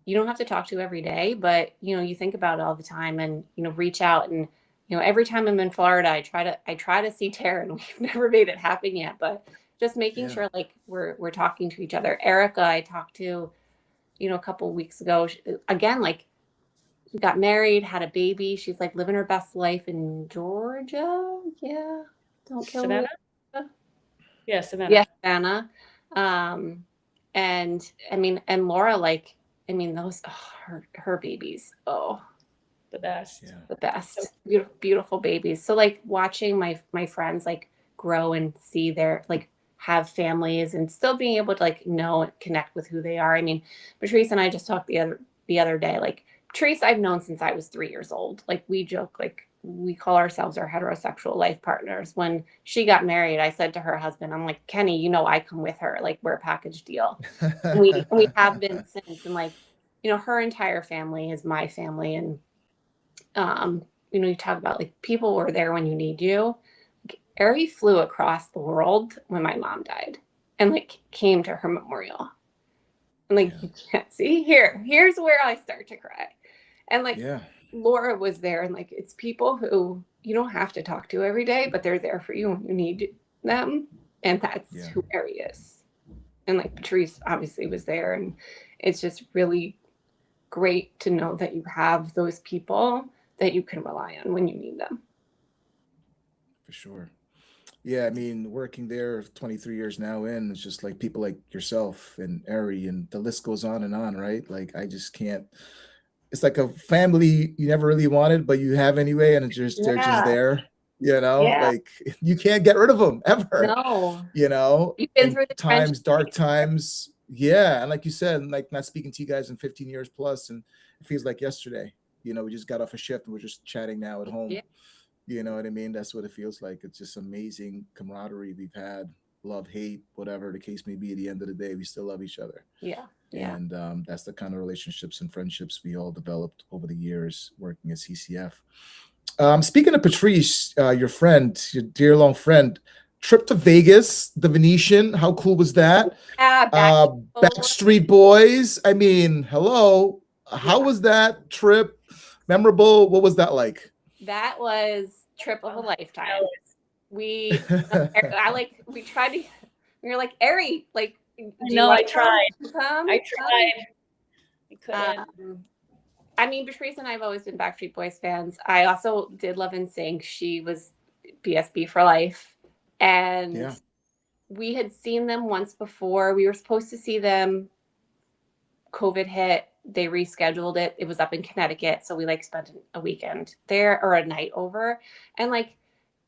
you don't have to talk to every day, but you think about it all the time, and reach out. And every time I'm in Florida, I try to see Taryn. We've never made it happen yet, but just making sure like we're talking to each other. Erica, I talked to a couple weeks ago. Again, like we got married, had a baby. She's like living her best life in Georgia. Yeah, don't kill me. Savannah? Yeah, Savannah. Yeah, Savannah. And I mean, and Laura, like, I mean, those her babies. Oh, the best. Yeah. The best. Beautiful, beautiful babies. So like watching my friends like grow and see their like have families and still being able to like know and connect with who they are. I mean, Patrice and I just talked the other day. Like Patrice, I've known since I was 3 years old. Like we joke, like we call ourselves our heterosexual life partners. When she got married, I said to her husband, I'm like, Kenny, I come with her. Like we're a package deal. And we have been since. And like, her entire family is my family. And you talk about like people were there when you need you. Ari flew across the world when my mom died and like came to her memorial. And like you can't see here's where I start to cry. And like Yeah. Laura was there, and like it's people who you don't have to talk to every day, but they're there for you when you need them. And that's Yeah. who Ari is. And like Patrice obviously was there, and it's just really great to know that you have those people that you can rely on when you need them. For sure. Yeah, I mean, working there 23 years now in, it's just like people like yourself and Ari, and the list goes on, right? Like I just can't. It's like a family you never really wanted, but you have anyway, and it's just they're just Yeah. there. You know, Yeah. like you can't get rid of them ever. No. You know, You've been in through the times, trenches. dark times. Yeah, and like you said, like not speaking to you guys in 15 years plus, and it feels like yesterday. You know, we just got off a shift and we're just chatting now at home. Yeah. You know what I mean? That's what it feels like. It's just amazing camaraderie we've had, love, hate, whatever the case may be. At the end of the day, we still love each other. Yeah. Yeah. And that's the kind of relationships and friendships we all developed over the years working at CCF. Speaking of Patrice, your friend, your dear long friend, trip to Vegas, the Venetian. How cool was that? Yeah. Backstreet Boys. I mean, hello. How Yeah. was that trip? Memorable? What was that like? That was trip of a lifetime. We tried to, we were like, Ari, like, do you know, want I to tried. come? I tried. I couldn't. I mean, Patrice and I have always been Backstreet Boys fans. I also did love NSYNC. She was BSB for life. And Yeah. we had seen them once before. We were supposed to see them. COVID hit. They rescheduled it. It was up in Connecticut. So we like spent a weekend there or a night over. And like,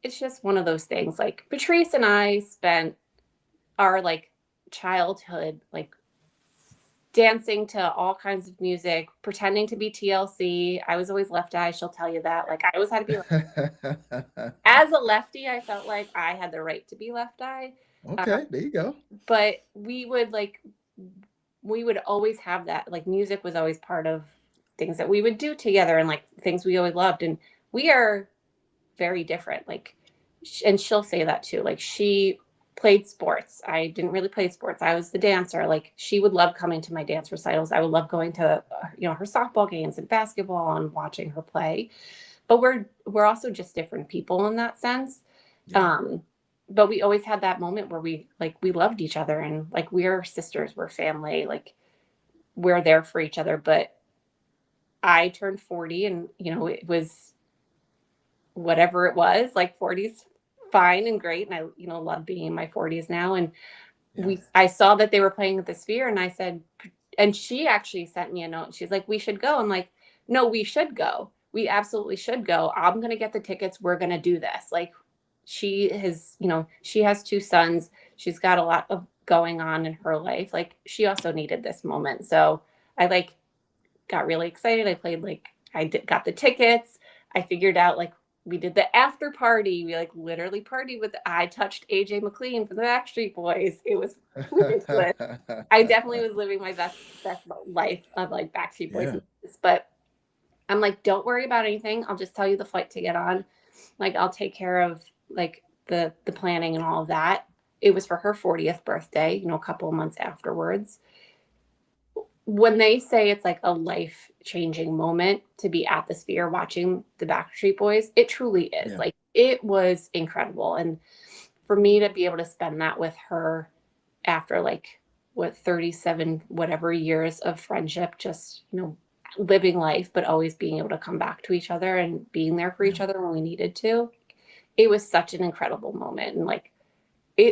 it's just one of those things. Like Patrice and I spent our like childhood, like dancing to all kinds of music, pretending to be TLC. I was always Left Eye. She'll tell you that. Like I always had to be as a lefty, I felt like I had the right to be Left Eye. Okay, there you go. But we would always have that. Like music was always part of things that we would do together and like things we always loved. And we are very different. Like, and she'll say that too. Like she played sports. I didn't really play sports. I was the dancer. Like she would love coming to my dance recitals. I would love going to, her softball games and basketball and watching her play. But we're also just different people in that sense. Yeah. But we always had that moment where we loved each other and like we're sisters, we're family, like we're there for each other. But I turned 40 and, it was whatever it was, like 40's fine and great. And I, love being in my 40s now. And I saw that they were playing at the Sphere and I said, and she actually sent me a note. She's like, we should go. I'm like, no, we should go. We absolutely should go. I'm going to get the tickets. We're going to do this. Like she has, she has 2 sons. She's got a lot of going on in her life. Like she also needed this moment. So I got really excited. I got the tickets. I figured out we did the after party. We literally partied with, I touched AJ McLean from the Backstreet Boys. It was ridiculous. I definitely was living my best life of Backstreet Boys. Yeah. But I'm like, don't worry about anything. I'll just tell you the flight to get on. I'll take care of the planning and all of that. It was for her 40th birthday, a couple of months afterwards. When they say it's a life-changing moment to be at the Sphere watching the Backstreet Boys, it truly is. Yeah. It was incredible. And for me to be able to spend that with her after 37 whatever years of friendship, just, living life, but always being able to come back to each other and being there for each other when we needed to. It was such an incredible moment. And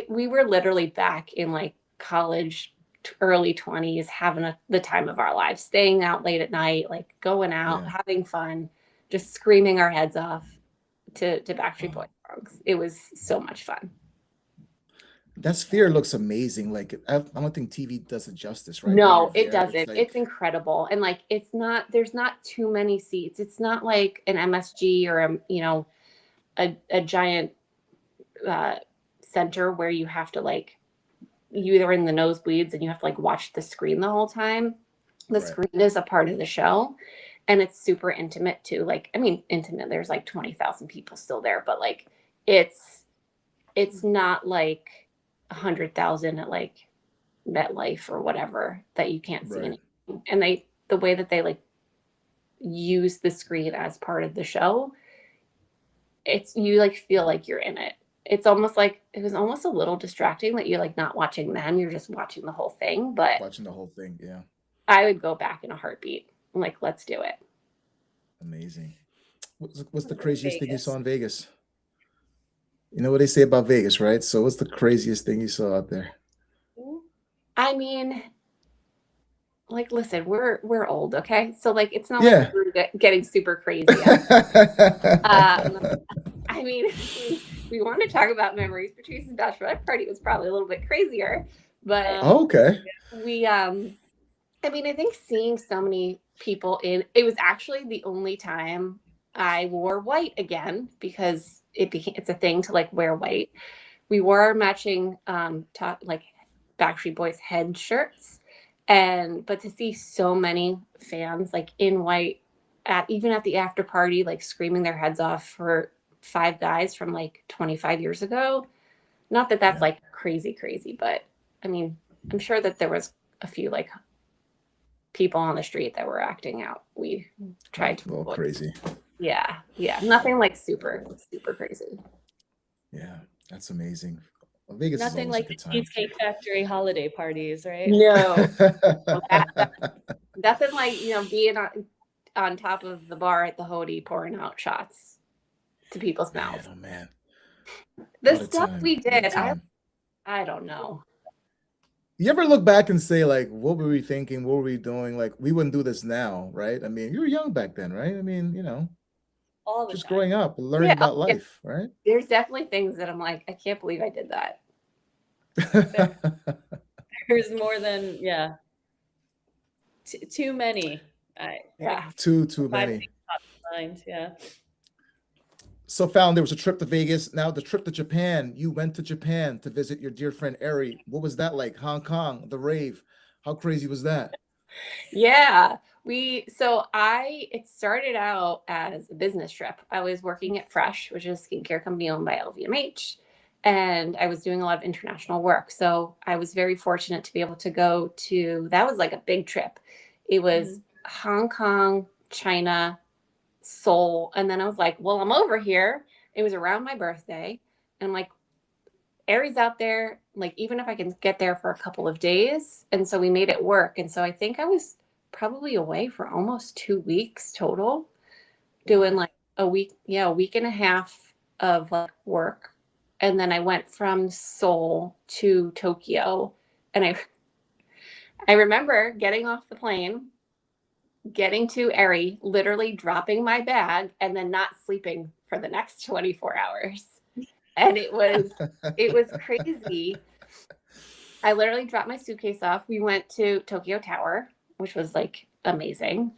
we were literally back in college, early 20s, having the time of our lives, staying out late at night, going out, having fun, just screaming our heads off to Backstreet Boys songs. It was so much fun. That Sphere looks amazing. I don't think TV does it justice, right? No, it doesn't. It's incredible. And there's not too many seats. It's not like an MSG or a giant center where you have to you're in the nosebleeds and you have to watch the screen the whole time. The screen is a part of the show and it's super intimate too. Intimate, there's 20,000 people still there, but it's not 100,000 at MetLife or whatever that you can't see anything. And the way that they use the screen as part of the show, it's you like feel like you're in it. It's almost like it was almost a little distracting that you're like not watching them, you're just watching the whole thing. But Watching the whole thing, yeah, I would go back in a heartbeat. I'm like, let's do it. amazing. What's the What about craziest thing you saw Vegas? in Vegas? You know what they say about Vegas, right? So, what's the craziest thing you saw out there? I mean, like, listen, we're old, okay? So like, it's not like Yeah. we're getting super crazy. I mean, we want to talk about memories. Patrice's bachelorette party was probably a little bit crazier, but Okay. we I mean, I think seeing so many people it was actually the only time I wore white again because it's a thing to like wear white. We wore our matching top like Backstreet Boys head shirts, and but to see so many fans like in white at even at the after party like screaming their heads off for five guys from like 25 years ago. Not that that's Yeah. like crazy, but I mean, I'm sure that there was a few like people on the street that were acting out. We tried to Well, avoid. crazy. Yeah, nothing like super crazy. Yeah, that's amazing. Well, Vegas is Nothing always a like the good time. Cheesecake Factory holiday parties, right? No, nothing like being on top of the bar at the Hody pouring out shots to people's Man, mouths. oh man. The What a stuff time. we What a did, time. I don't know. You ever look back and say, like, what were we thinking? What were we doing? Like, we wouldn't do this now, right? I mean, you were young back then, right? I mean, All the just time. growing up, learning Yeah, about life, right? there's definitely things that I'm like, I can't believe I did that. There's more than too many. Yeah. Too Five many. things top of mind. Yeah. So, Fallon, there was a trip to Vegas. Now, the trip to Japan. You went to Japan to visit your dear friend Ari. What was that like? Hong Kong, the rave. How crazy was that? Yeah. It started out as a business trip. I was working at Fresh, which is a skincare company owned by LVMH, and I was doing a lot of international work. So I was very fortunate to be able to go to that was like a big trip. It was Hong Kong, China, Seoul, and then I was like, well, I'm over here. It was around my birthday, and I'm like, Aries out there, like even if I can get there for a couple of days. And so we made it work. And so I think I was probably away for almost 2 weeks total, doing like a week and a half of like work. And then I went from Seoul to Tokyo. And I remember getting off the plane, getting to Eri, literally dropping my bag, and then not sleeping for the next 24 hours. And it was crazy. I literally dropped my suitcase off. We went to Tokyo Tower, which was like amazing.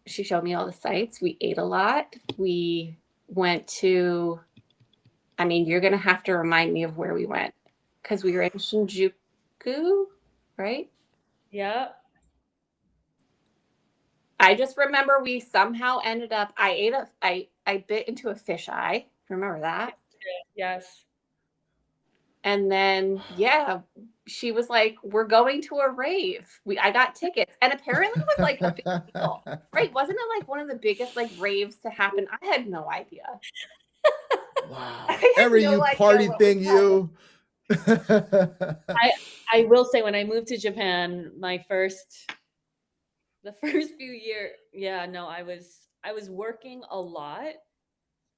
She showed me all the sights. We ate a lot. We went to, I mean, you're gonna have to remind me of where we went because we were in Shinjuku, right? Yeah. I just remember we somehow ended up. I bit into a fisheye. Remember that? Yes. And then, she was like, "We're going to a rave." I got tickets, and apparently it was like a big deal, right? Wasn't it like one of the biggest like raves to happen? I had no idea. Wow. I had Every no you idea party what thing, was you. I will say when I moved to Japan, the first few years, I was working a lot.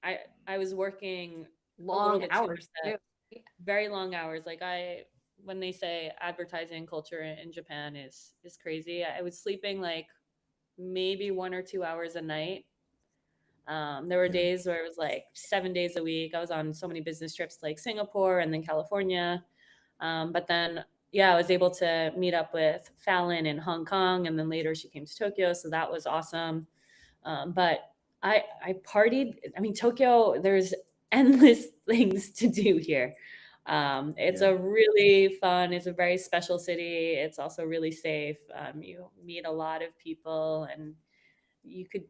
I was working a little long bit hours too, too. very long hours. Like when they say advertising culture in Japan is crazy, I was sleeping like maybe 1 or 2 hours a night. There were Yeah. days where it was like 7 days a week. I was on so many business trips to like Singapore and then California. But then, I was able to meet up with Fallon in Hong Kong, and then later she came to Tokyo. So that was awesome. But I partied. I mean, Tokyo, there's endless things to do here. It's a really fun, it's a very special city. It's also really safe. You meet a lot of people, and you could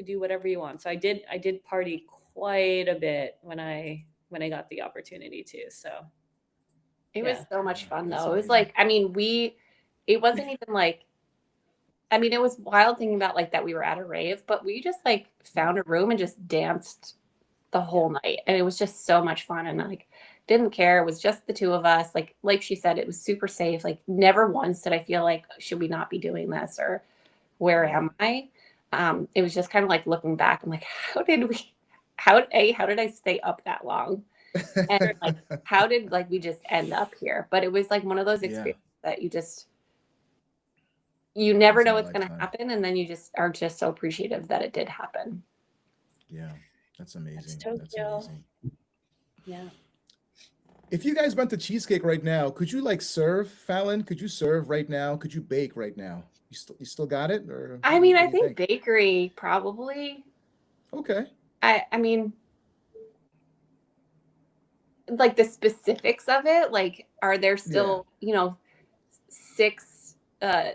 do whatever you want. So I did party quite a bit when I got the opportunity to. So It was so much fun That's though. It was amazing. like, I mean, it wasn't even like I mean, it was wild thinking about like that we were at a rave, but we just like found a room and just danced the whole night. And it was just so much fun. And like didn't care. It was just the two of us. Like she said, it was super safe. Like never once did I feel like should we not be doing this or where am I? It was just kind of like looking back. I'm like, how did I stay up that long? And like how did like we just end up here? But it was like one of those Yeah, experiences that you never once in know a what's going to lifetime. happen, and then you just are just so appreciative that it did happen. Yeah, that's That's amazing. That's Tokyo. amazing. Yeah. If you guys went to Cheesecake right now, could you like serve, Fallon? Could you serve right now? Could you bake right now? You still got it, or I mean, what I do you think think? bakery probably. Okay. I mean, like the specifics of it, like are there Yeah. still, 6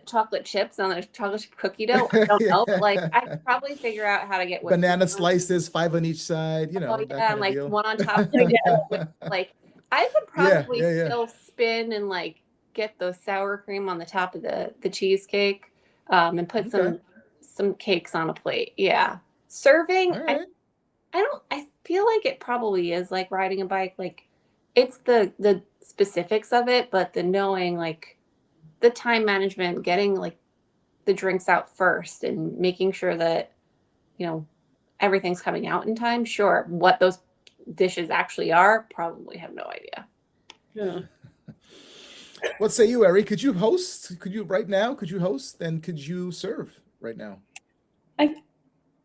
chocolate chips on a chocolate chip cookie dough? I don't know, but like I could probably figure out how to get whipped cream Banana on. slices, five on each side, Oh that yeah, kind and of like deal. one on top of the Yeah. other with like I could Yeah, probably yeah, yeah. still spin and like get the sour cream on the top of the cheesecake, and put Okay. some cakes on a plate. Yeah. All Serving, right. I feel like it probably is like riding a bike. Like it's the specifics of it, but the knowing like the time management, getting like the drinks out first and making sure that, you know, everything's coming out in time. Sure. What those dishes actually are, probably have no idea. Yeah. What say you, Ari? Could you host? Could you right now? Could you host? And could you serve right now? I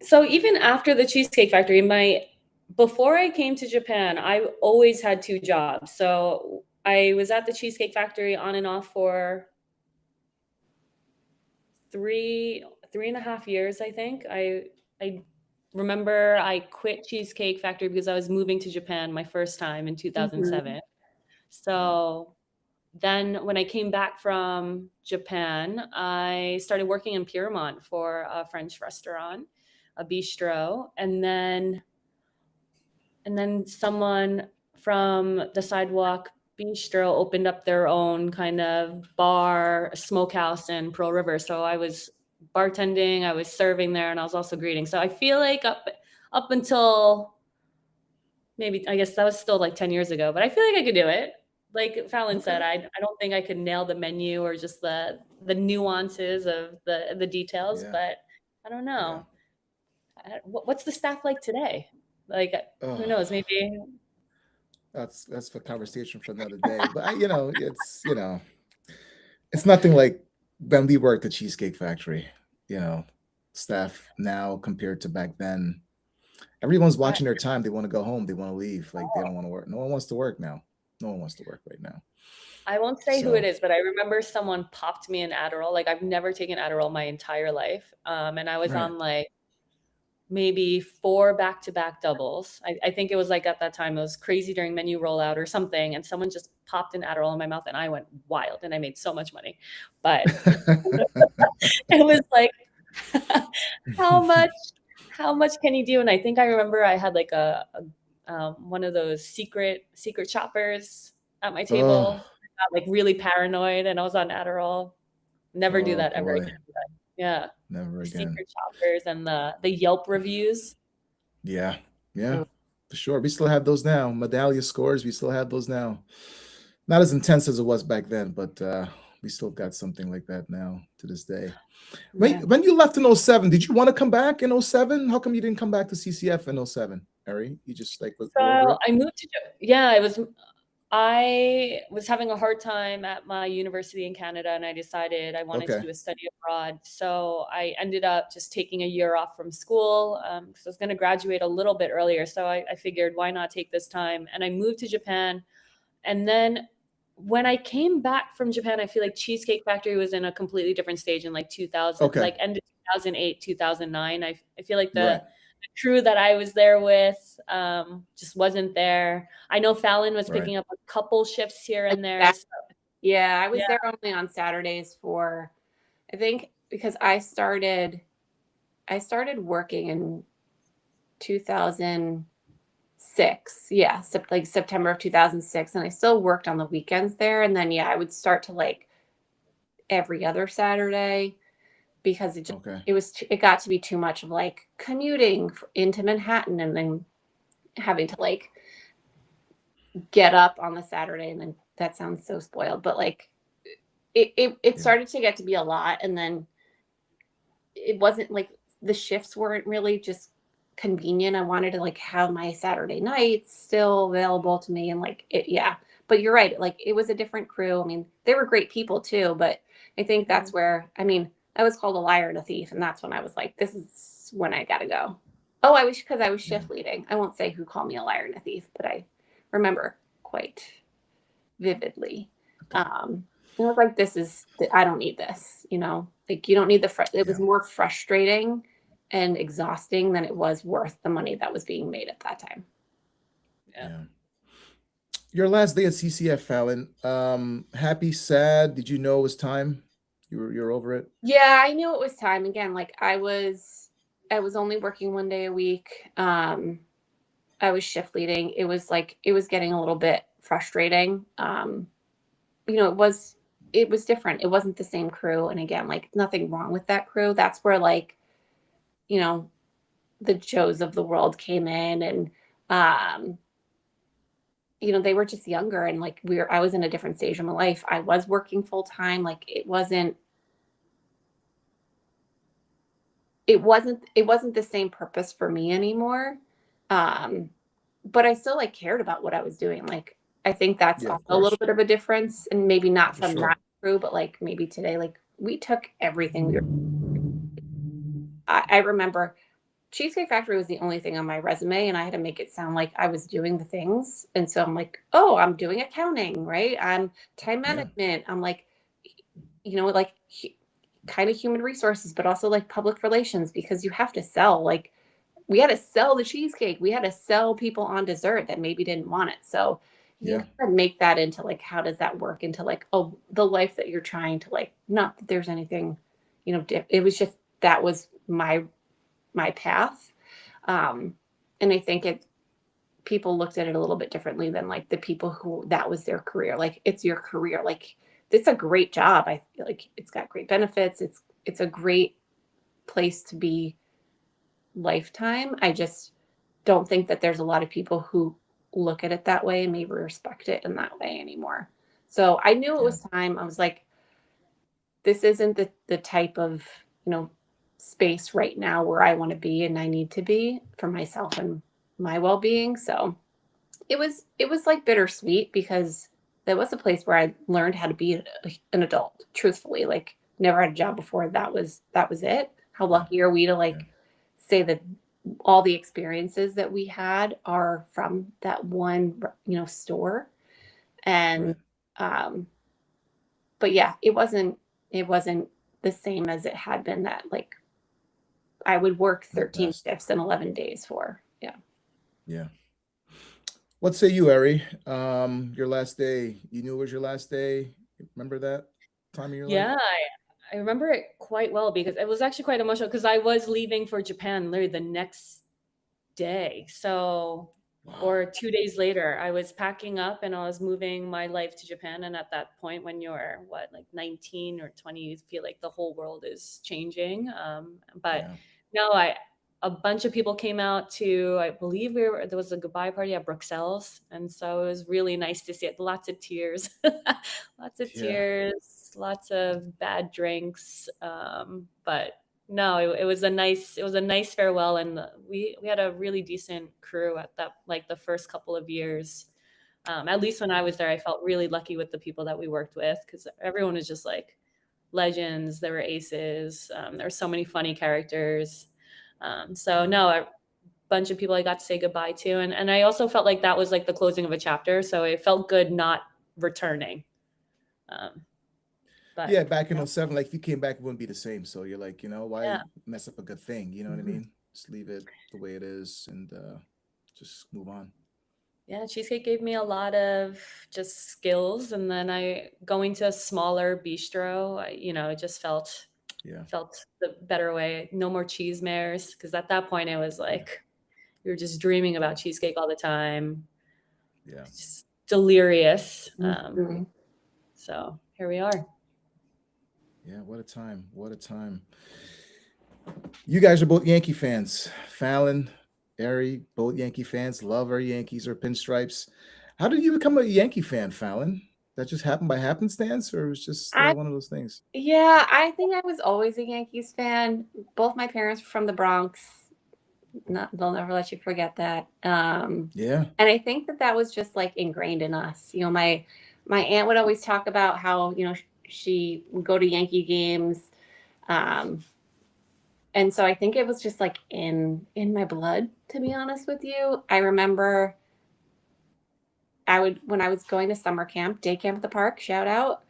So even after the Cheesecake Factory, before I came to Japan, I always had two jobs. So I was at the Cheesecake Factory on and off for three and a half years, I think. I remember I quit Cheesecake Factory because I was moving to Japan my first time in Mm-hmm. 2007. Right. So then when I came back from Japan, I started working in Piermont for a French restaurant, a bistro, and then someone from the Sidewalk Bistro opened up their own kind of bar, smokehouse in Pearl River. So I was bartending, I was serving there, and I was also greeting. So I feel like up until maybe, I guess that was still like 10 years ago, but I feel like I could do it. Like Fallon said, Okay. I don't think I could nail the menu or just the nuances of the details, Yeah. but I don't Yeah. know. What's the staff like today? Like, who Oh, knows? Maybe. that's for conversation for another day. But it's nothing like when we worked at Cheesecake Factory. You know, staff now compared to back then. Everyone's I, watching their time. They want to go home. They want to leave. Like they don't want to work. No one wants to work now. No one wants to work right now. I won't say who it So is, but I remember someone popped me an Adderall. Like I've never taken Adderall my entire life. And I was right. on like maybe 4 back-to-back doubles. I think it was like at that time, it was crazy during menu rollout or something. And someone just popped an Adderall in my mouth and I went wild and I made so much money. But it was like, how much, how much can you do? And I think I remember I had like one of those secret choppers at my Oh, table. I got like really paranoid and I was on Adderall. Never do oh that ever boy. again. Yeah. Never The again. secret choppers and the Yelp reviews. Yeah. Yeah. Mm. For sure. We still have those now. Medallia scores. We still have those now. Not as intense as it was back then, but we still got something like that now to this day. Yeah. When you left in '07, did you want to come back in '07? How come you didn't come back to CCF in '07, Ari? You just like were over So it? I moved to, yeah, I was having a hard time at my university in Canada and I decided I wanted to Okay. do a study abroad. So I ended up just taking a year off from school because I was going to graduate a little bit earlier. So I figured, why not take this time? And I moved to Japan. And then when I came back from Japan, I feel like Cheesecake Factory was in a completely different stage in like 2000, Okay. like end of 2008, 2009. I feel like Right. the crew that I was there with just wasn't there. I know Fallon was Right. picking up a couple shifts here and there. Exactly. So, Yeah, I was yeah. there only on Saturdays for, I think because I started working in 2006. Yeah, like September of 2006, and I still worked on the weekends there. And then yeah, I would start to like every other Saturday. because Okay. it got to be too much of like commuting into Manhattan and then having to like get up on the Saturday, and then that sounds so spoiled, but like it Yeah. started to get to be a lot, and then it wasn't like the shifts weren't really just convenient. I wanted to like have my Saturday nights still available to me, and like it, yeah. But you're right, like it was a different crew. I mean, they were great people too, but I think that's where, I mean, I was called a liar and a thief, and that's when I was like, this is when I gotta go. Oh, I wish, because I was Yeah. shift leading. I won't say who called me a liar and a thief, but I remember quite vividly. Okay. And I was like, this is, I don't need this, you know, like you don't need the, it was Yeah. more frustrating and exhausting than it was worth the money that was being made at that time. Yeah. Yeah. Your last day at CCF, Fallon. Happy, sad. Did you know it was time? You're over it. Yeah, I knew it was time. Again, like I was only working 1 day a week. I was shift leading. It was like, it was getting a little bit frustrating. You know, it was different. It wasn't the same crew. And again, like nothing wrong with that crew. That's where like, you know, the Joes of the world came in, and um, you know, they were just younger, and like I was in a different stage of my life. I was working full time. Like it wasn't the same purpose for me anymore. Um, but I still like cared about what I was doing. Like I think that's Yeah, also of a little course. bit of a difference, and maybe not For from sure. that crew, but like maybe today, like we took everything we were. I remember Cheesecake Factory was the only thing on my resume, and I had to make it sound like I was doing the things. And so I'm like, oh, I'm doing accounting, right? I'm time Yeah. management. I'm like, you know, like kind of human resources, but also like public relations, because you have to sell. Like we had to sell the cheesecake. We had to sell people on dessert that maybe didn't want it. So you Yeah. can kind of make that into like, how does that work into like, oh, the life that you're trying to like, not that there's anything, you know, it was just, that was my path. Um, and I think people looked at it a little bit differently than like the people who that was their career. Like it's your career. Like it's a great job. I feel like it's got great benefits. It's a great place to be lifetime. I just don't think that there's a lot of people who look at it that way and maybe respect it in that way anymore. So I knew it Yeah. was time. I was like, this isn't the type of, you know, space right now where I want to be and I need to be for myself and my well-being. So it was like bittersweet, because that was a place where I learned how to be an adult, truthfully. Like never had a job before. That was it. How Yeah. lucky are we to Yeah. like say that all the experiences that we had are from that one, you know, store. And Right. um but yeah, it wasn't the same as it had been, that like I would work In the 13 past. shifts in 11 days for. Yeah. Yeah. What say you, Ari? Your last day. You knew it was your last day. Remember that time of your life? Yeah, I remember it quite well because it was actually quite emotional because I was leaving for Japan literally the next day. So, Wow. or 2 days later, I was packing up and I was moving my life to Japan. And at that point, when you're what, like 19 or 20, you feel like the whole world is changing. But Yeah. no, a bunch of people came out to, I believe there was a goodbye party at Bruxelles. And so it was really nice to see it. Lots of tears, lots of Yeah. tears, lots of bad drinks. But no, it was a nice farewell, and we had a really decent crew at that, like the first couple of years. At least when I was there, I felt really lucky with the people that we worked with because everyone was just like legends. There were aces. There were so many funny characters. So no, a bunch of people I got to say goodbye to, and I also felt like that was like the closing of a chapter. So it felt good not returning. Um, but Yeah, back in no, '07, like if you came back, it wouldn't be the same. So you're like, yeah. why mess up a good thing? You know what I Mhm. mean? Just leave it the way it is and just move on. Yeah, Cheesecake gave me a lot of just skills, and then I going to a smaller bistro, it just Yeah. felt the better way. No more cheese mares, because at that point it was Yeah. like we were just dreaming Yeah. about cheesecake all the time, Yeah. just delirious. Mhm. So here we are. Yeah, what a time. What a time. You guys are both Yankee fans. Fallon, Ari, both Yankee fans, love our Yankees or pinstripes. How did you become a Yankee fan, Fallon? That just happened by happenstance, or it was just I one of those things? Yeah, I think I was always a Yankees fan. Both my parents were from the Bronx. They'll never let you forget that. Yeah. And I think that that was just like ingrained in us. You know, my aunt would always talk about how, you know, she would go to Yankee games. Um, and so I think it was just like in my blood, to be honest with you. I remember I would when I was going to summer camp, day camp at the park, shout out.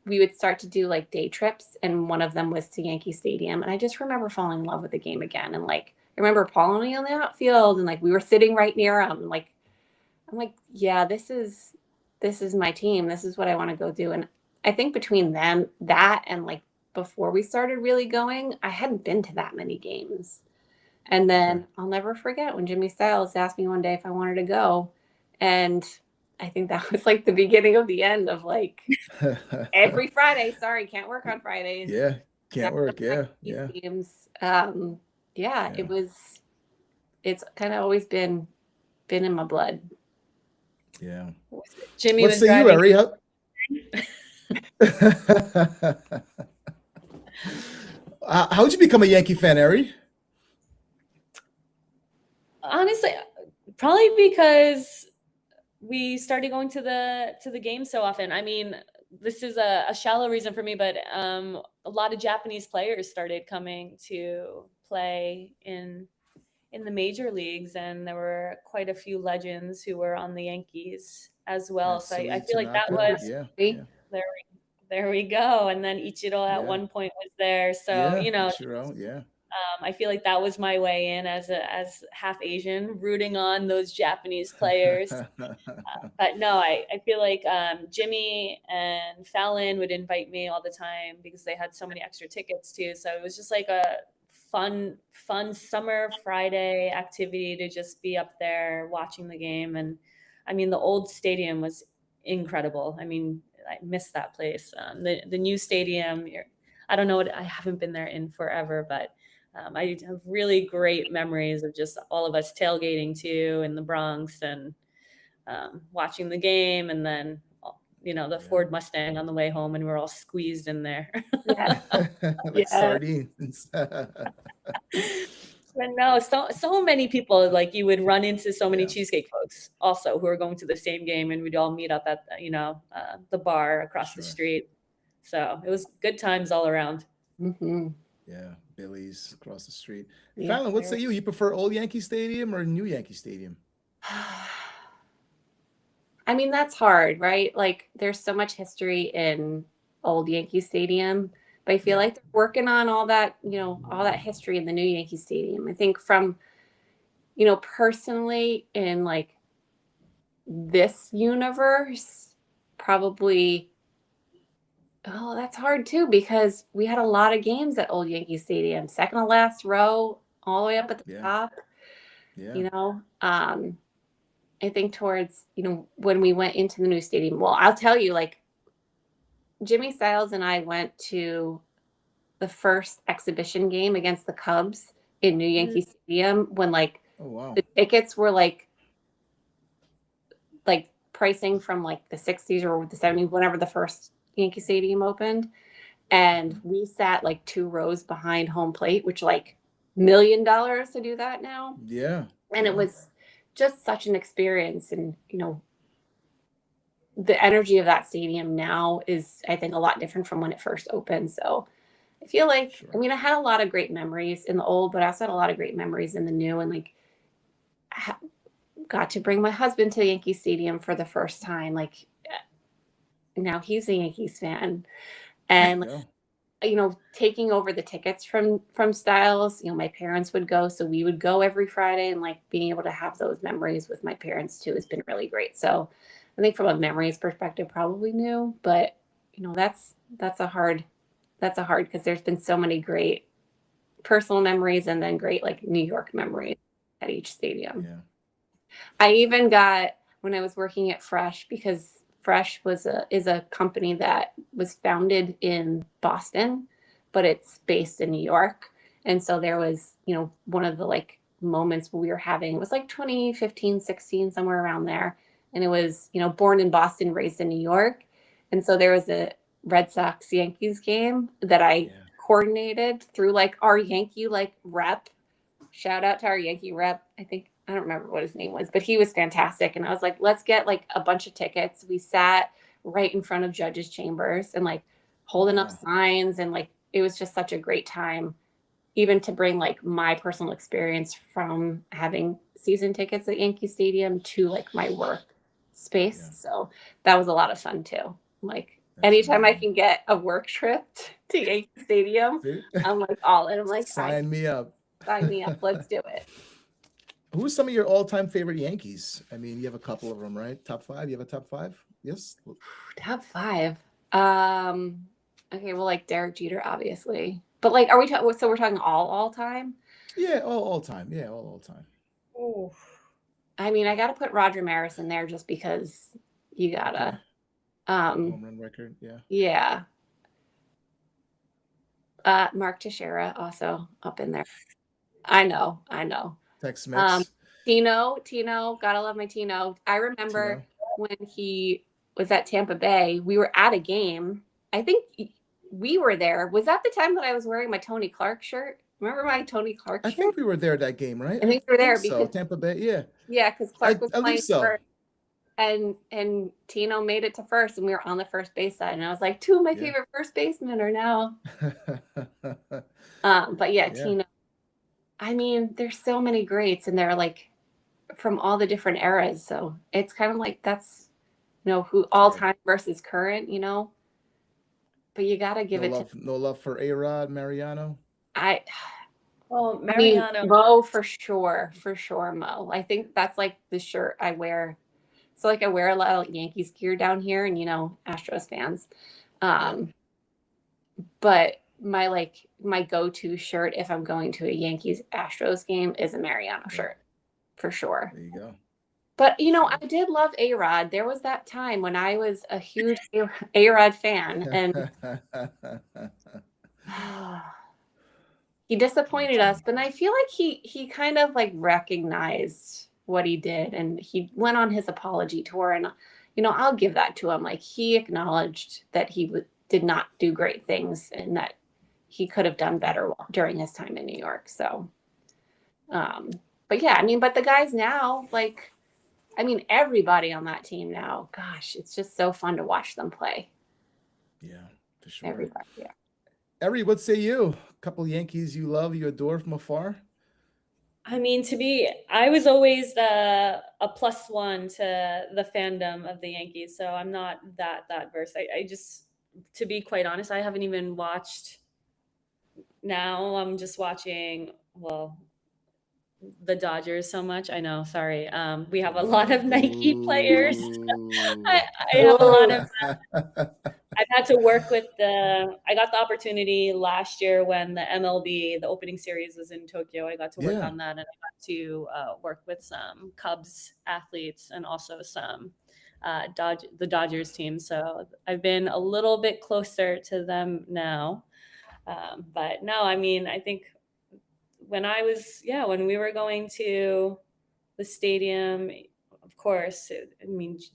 We would start to do like day trips, and one of them was to Yankee Stadium. And I just remember falling in love with the game again. And like, I remember Paul and me on the outfield, and like we were sitting right near him. Like, I'm like, yeah, this is my team. This is what I want to go do. And I think between them, that and like before we started really going, I hadn't been to that many games. And Okay. then I'll never forget when Jimmy Styles asked me one day if I wanted to go. And I think that was like the beginning of the end of like every Friday. Sorry, can't work on Fridays. Yeah. Can't Got to work. my Yeah. Yankees Yeah. games. Yeah, Yeah. it's kind of always been in my blood. Yeah. Jimmy What was say you, driving. Ari? How'd you become a Yankee fan, Ari? Honestly, probably because we started going to the game so often. I mean, this is a shallow reason for me, but a lot of Japanese players started coming to play in the major leagues, and there were quite a few legends who were on the Yankees as Yeah, well. So I Silly feel like that Tanaka. was Yeah. See? Yeah. there. There we go. And then Ichiro at Yeah. one point was there. So Yeah. you know, Ichiro. Yeah. I feel like that was my way in as half Asian, rooting on those Japanese players. But no, I feel like Jimmy and Fallon would invite me all the time because they had so many extra tickets too. So it was just like a fun summer Friday activity to just be up there watching the game. And I mean, the old stadium was incredible. I mean, I miss that place. The new stadium, I don't know what, I haven't been there in forever, but I have really great memories of just all of us tailgating too in the Bronx and watching the game, and then the Yeah. Ford Mustang on the way home, and we're all squeezed in there. Yeah. Like Yeah. sardines. But no, so many people, like you would run into so many Yeah. cheesecake folks also who are going to the same game, and we'd all meet up at the bar across the Sure. street. So it was good times all around. Hmm. Yeah. Billy's across the street. Yeah. Fallon, what say you? You prefer old Yankee Stadium or new Yankee Stadium? I mean, that's hard, right? Like, there's so much history in old Yankee Stadium, but I feel Yeah. like they're working on all that, all that history in the new Yankee Stadium. I think from, personally in like this universe, probably, oh, that's hard too, because we had a lot of games at old Yankee Stadium, second to last row, all the way up at the Yeah. top, Yeah. you know. I think towards, when we went into the new stadium, well, I'll tell you, like, Jimmy Styles and I went to the first exhibition game against the Cubs in New Yankee Stadium when like Oh, wow. the tickets were like pricing from like the 60s or the 70s, whenever the first Yankee Stadium opened. And we sat like 2 rows behind home plate, which like $1 million to do that now. Yeah. And it Yeah. was just such an experience. And, the energy of that stadium now is, I think, a lot different from when it first opened. So I feel like, Sure. I mean, I had a lot of great memories in the old, but I also had a lot of great memories in the new. And like, I got to bring my husband to Yankee Stadium for the first time. Like, now he's a Yankees fan, and Yeah. taking over the tickets from Styles. My parents would go, so we would go every Friday, and like being able to have those memories with my parents too has been really great. So I think from a memories perspective, probably new, but that's a hard because there's been so many great personal memories and then great like New York memories at each stadium. Yeah. I even got, when I was working at Fresh, because Fresh is a company that was founded in Boston, but it's based in New York. And so there was, one of the like moments we were having, it was like 2015, 16, somewhere around there. And it was, born in Boston, raised in New York. And so there was a Red Sox Yankees game that I coordinated through like our Yankee like rep. Shout out to our Yankee rep. I don't remember what his name was, but he was fantastic. And I was like, let's get like a bunch of tickets. We sat right in front of judges' chambers and like holding up signs. And like, it was just such a great time, even to bring like my personal experience from having season tickets at Yankee Stadium to like my work space. Yeah. So that was a lot of fun too. Like That's anytime I amazing. can get a work trip to Yankee Stadium, See? I'm like all in. I'm like, Sign me up. sign me up. Let's do it. Who's some of your all-time favorite Yankees? I mean, you have a couple of them, right? Top 5? You have a top 5? Yes. Top 5. Okay, well, like Derek Jeter, obviously. But like, are we talking? So we're talking all time? Yeah, all time. Yeah, all time. Oh, I mean, I got to put Roger Maris in there just because you gotta. Home run record. Yeah. Yeah. Mark Teixeira also up in there. I know. Tex Mex. Tino, gotta love my Tino. I remember Tino. when he was at Tampa Bay, we were at a game. I think we were there. Was that the time that I was wearing my Tony Clark shirt? Remember my Tony Clark I shirt? think we were there that game, right? I think we were there so. because Tampa Bay. Yeah. yeah, because Clark was I believe playing so. first, and Tino made it to first, and we were on the first base side, and I was like, two of my favorite first basemen are now. But yeah, Tino. I mean, there's so many greats, and they're like from all the different eras. So it's kind of like that's, who all time versus current, But you got to give no love for A-Rod, Mariano. Mariano. Mo for sure, Mo. I think that's like the shirt I wear. So like I wear a lot of Yankees gear down here, and Astros fans. But my go-to shirt if I'm going to a Yankees Astros game is a Mariano shirt, for sure. There you go. But I did love A-Rod. There was that time when I was a huge A-Rod fan, and he disappointed us. But I feel like he kind of like recognized what he did, and he went on his apology tour, and I'll give that to him. Like he acknowledged that he did not do great things, and that he could have done better during his time in New York. So, but yeah, but the guys now, like, everybody on that team now, gosh, it's just so fun to watch them play. Yeah, for sure. Everybody, yeah. Eri, what say you? A couple Yankees you love, you adore from afar? I was always a +1 to the fandom of the Yankees, so I'm not that versed. I just, to be quite honest, I haven't even watched. Now I'm just watching, the Dodgers so much. I know, sorry. We have a lot of Nike players. I have a lot of. I've had to work with I got the opportunity last year when the MLB, the opening series was in Tokyo. I got to work on that, and I got to work with some Cubs athletes and also some the Dodgers team. So I've been a little bit closer to them now. But no, I think when we were going to the stadium, of course,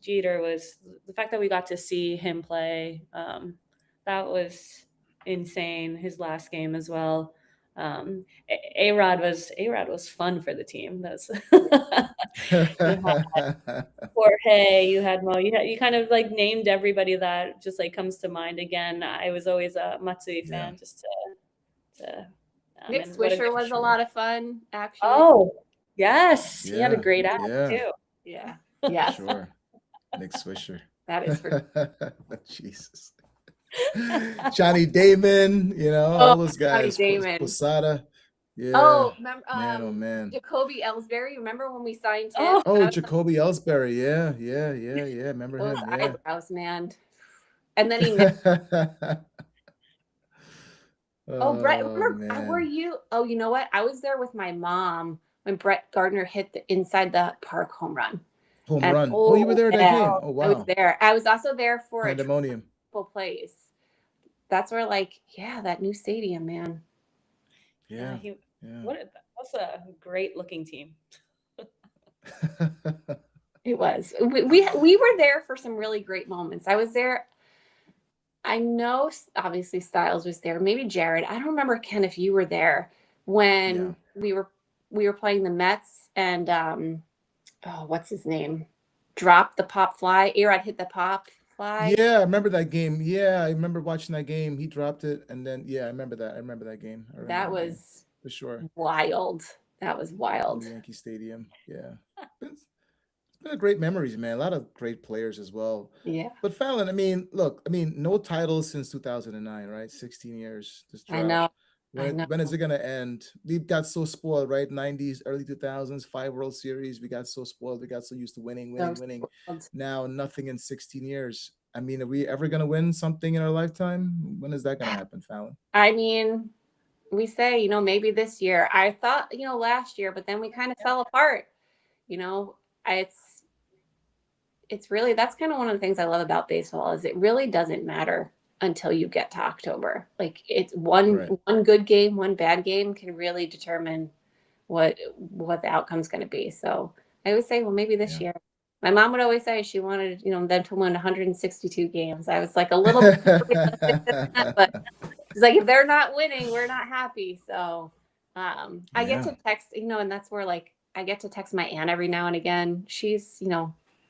Jeter was, the fact that we got to see him play, that was insane. His last game as well. A-Rod was fun for the team. That's Jorge, you had Mo, you kind of like named everybody that just like comes to mind. Again, I was always a Matsui fan, just to Nick Swisher was a lot of fun, actually. Oh, yes. He had a great act too. Yeah. Yeah. Sure. Nick Swisher. That is for Jesus. Johnny Damon, all those guys. Johnny Damon. Posada. Yeah. Oh, remember, man. Jacoby Ellsbury. Remember when we signed him? Oh, Jacoby Ellsbury. Yeah. Remember those him? eyebrows, man. And then he. Brett, remember, were you? Oh, you know what? I was there with my mom when Brett Gardner hit the inside the park home run. Home And run. Oh, you were Oh, there at that yeah. game. Oh, I was wow. there. I was also there for a Pandemonium. triple plays. That's where, like, yeah, that new stadium, man. Yeah, Yeah. Yeah. that's a great looking team. It was. We were there for some really great moments. I was there. I know, obviously Styles was there. Maybe Jared. I don't remember, Ken, if you were there Yeah. when we were playing the Mets and oh, what's his name? Dropped the pop fly. Arod hit the pop fly. Yeah, I remember that game. Yeah, I remember watching that game. He dropped it, and then yeah, I remember that. I remember that game. I remember That that game was for sure. wild. That was New wild. Yankee Stadium. Yeah, it's been a great memories, man. A lot of great players as well. Yeah, But Fallon, I mean, look, I mean, no titles since 2009, right? 16 years, this I drought. know. I know. When is it gonna end? We got so spoiled, right? 90s, early 2000s, 5 World Series. We got so spoiled. We got so used to winning, So winning, winning. spoiled. Now nothing in 16 years. I mean, are we ever gonna win something in our lifetime? When is that gonna happen, Fallon? I mean, we say, maybe this year. I thought, last year, but then we kind of fell apart. You know, it's really, that's kind of one of the things I love about baseball is it really doesn't matter until you get to October. Like it's Right. one good game, one bad game can really determine what the outcome's going to be. So I would say, well, maybe this Yeah. year. My mom would always say she wanted, them to win 162 games. I was like a little bit realistic than that, but it's like if they're not winning, we're not happy. So I get Yeah. to text, and that's where like I get to text my aunt every now and again. She's,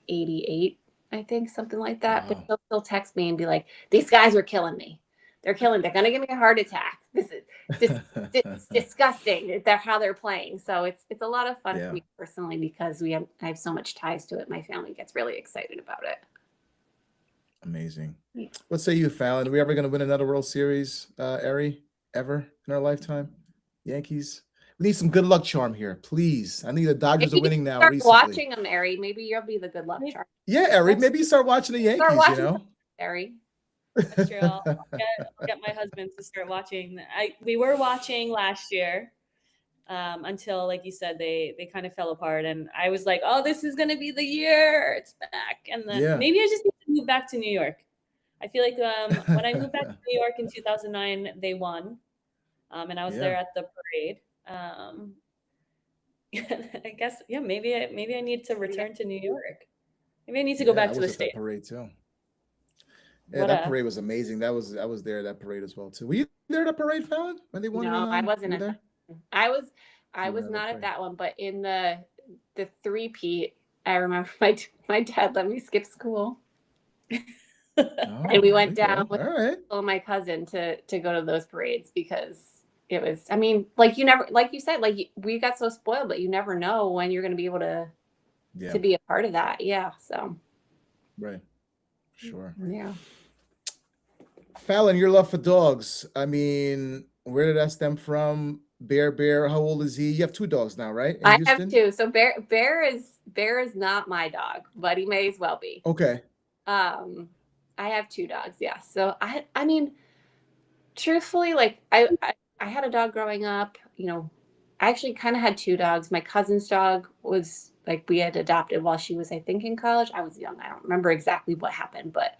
88, I think, something like that. But Wow. she'll still text me and be like, these guys are killing me. They're gonna give me a heart attack. This is it's disgusting. They're how they're playing. So it's a lot of fun for Yeah. me personally because I have so much ties to it. My family gets really excited about it. Amazing. Yeah. What say you, Fallon? Are we ever gonna win another World Series, Ari? Ever in our lifetime? Yankees? We need some good luck charm here, please. I think the Dodgers are Maybe you winning now start recently. watching them, Ari. Maybe you'll be the good luck Maybe- charm. Yeah, Ari, That's- maybe you start watching the Start Yankees, watching you know? Ari. That's true. I'll get my husband to start watching. We were watching last year until, like you said, they kind of fell apart, and I was like, oh, this is gonna be the year. It's back, and then Yeah. maybe I just need to move back to New York. I feel like when I moved back to New York in 2009, they won, and I was there Yeah. at the parade. I guess, yeah, maybe I need to return to New York. Maybe I need to go back I to was the at that States. parade too. Yeah, What that a- parade was amazing. I was there at that parade as well too. Were you there at that parade, Fallon? When they won in No, I 09? wasn't You at there? that. I was You were was at that not at parade. that one, but in the three-peat, I remember my dad let me skip school. Oh, And we there went you down go. with All right. my cousin to go to those parades because it was, I mean, like you said, like we got so spoiled, but you never know when you're going to be able to Yeah, be a part of that. Yeah. So, right. Sure. yeah. Fallon, your love for dogs. I mean, where did that stem from? Bear, how old is he? You have 2 dogs now, right? In I Houston? have two. So Bear is not my dog, but he may as well be. Okay. I have 2 dogs. Yeah. So I mean, truthfully, like I had a dog growing up. I actually kind of had 2 dogs. My cousin's dog was like we had adopted while she was, I think, in college. I was young. I don't remember exactly what happened, but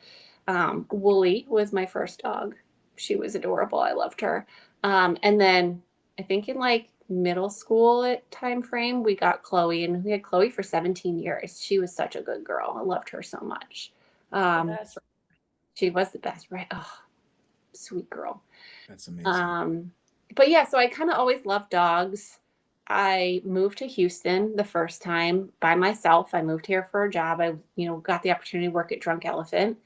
Wooly was my first dog. She was adorable. I loved her. And then I think in like middle school time frame, we got Chloe, and we had Chloe for 17 years. She was such a good girl. I loved her so much. That's She was the best, right? Oh, sweet girl. That's amazing. But yeah, so I kind of always loved dogs. I moved to Houston the first time by myself. I moved here for a job. I, got the opportunity to work at Drunk Elephant,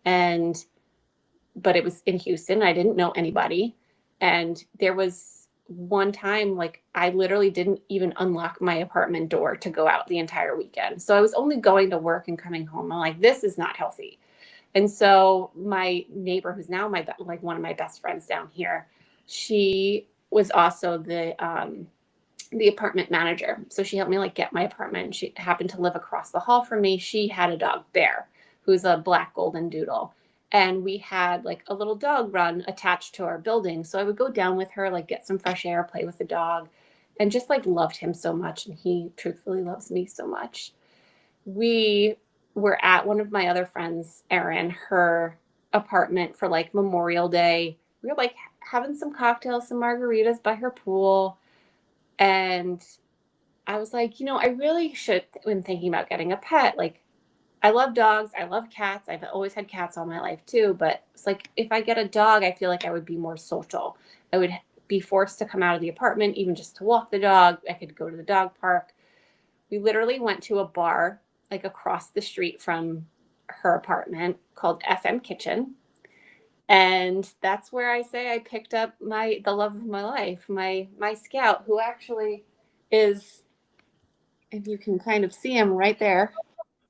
but it was in Houston. I didn't know anybody. And there was one time, like, I literally didn't even unlock my apartment door to go out the entire weekend. So I was only going to work and coming home. I'm like, this is not healthy. And so my neighbor, who's now one of my best friends down here, she was also the apartment manager. So she helped me like get my apartment. She happened to live across the hall from me. She had a dog, Bear, who's a black golden doodle. And we had like a little dog run attached to our building. So I would go down with her, like get some fresh air, play with the dog, and just like loved him so much. And he truthfully loves me so much. we were at one of my other friends, Erin, her apartment for like Memorial Day. We were like having some cocktails, some margaritas by her pool. And I was like, I really should, when thinking about getting a pet, like I love dogs. I love cats. I've always had cats all my life too. But it's like, if I get a dog, I feel like I would be more social. I would be forced to come out of the apartment, even just to walk the dog. I could go to the dog park. We literally went to a bar like across the street from her apartment called FM Kitchen. And that's where I say I picked up the love of my life, my Scout, who actually is, if you can kind of see him right there.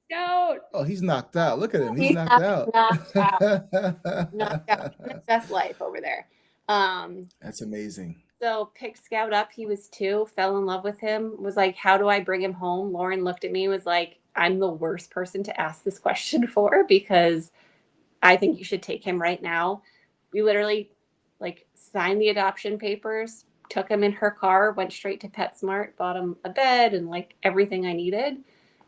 Scout. Oh, he's knocked out. Look at him. He's He's knocked out. knocked out. Knocked out. His best life over there. That's amazing. So picked Scout up. He was 2, fell in love with him, was like, how do I bring him home? Lauren looked at me, was like, I'm the worst person to ask this question for because I think you should take him right now. We literally like signed the adoption papers, took him in her car, went straight to PetSmart, bought him a bed and like everything I needed.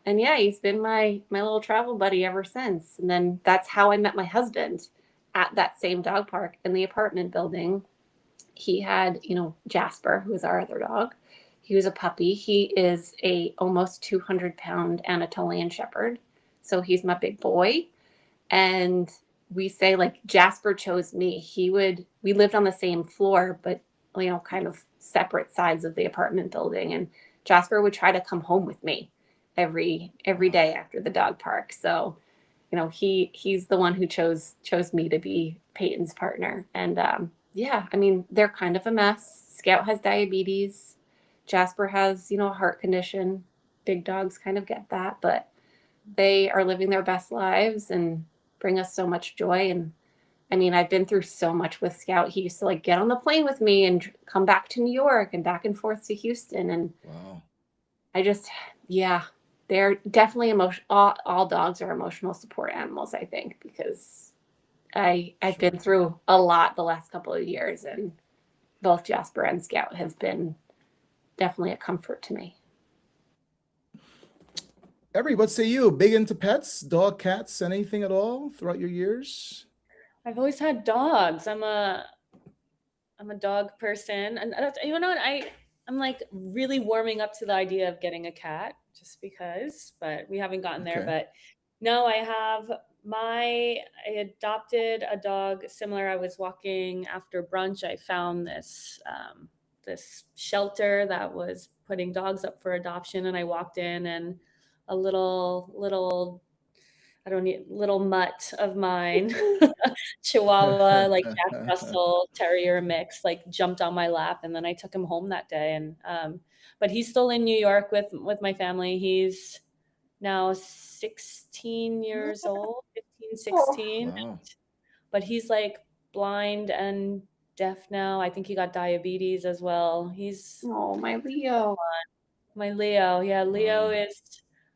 And yeah, he's been my little travel buddy ever since. And then that's how I met my husband at that same dog park in the apartment building. He had, Jasper, who is our other dog. He was a puppy. He is a almost 200-pound Anatolian Shepherd. So he's my big boy. And we say like Jasper chose me. We lived on the same floor, but kind of separate sides of the apartment building. And Jasper would try to come home with me every day after the dog park. So, he's the one who chose me to be Peyton's partner. And yeah, I mean, they're kind of a mess. Scout has diabetes. Jasper has, a heart condition. Big dogs kind of get that, but they are living their best lives and bring us so much joy. And I mean, I've been through so much with Scout. He used to like get on the plane with me and come back to New York and back and forth to Houston. And wow. They're definitely all dogs are emotional support animals, I think, because I've been through a lot the last couple of years, and both Jasper and Scout have been definitely a comfort to me. Eri, what say you? Big into pets, dog, cats, anything at all throughout your years? I've always had dogs. I'm a dog person, and I'm like really warming up to the idea of getting a cat just because, but we haven't gotten there. But no, I adopted a dog similar. I was walking after brunch. I found this shelter that was putting dogs up for adoption, and I walked in, and a little mutt of mine, Chihuahua, like Jack Russell Terrier mix, like jumped on my lap, and then I took him home that day. And but he's still in New York with my family. He's now 16 years old, 15, 16. Wow. But he's like blind and deaf now. I think he got diabetes as well. My Leo. My Leo. Yeah, Leo is.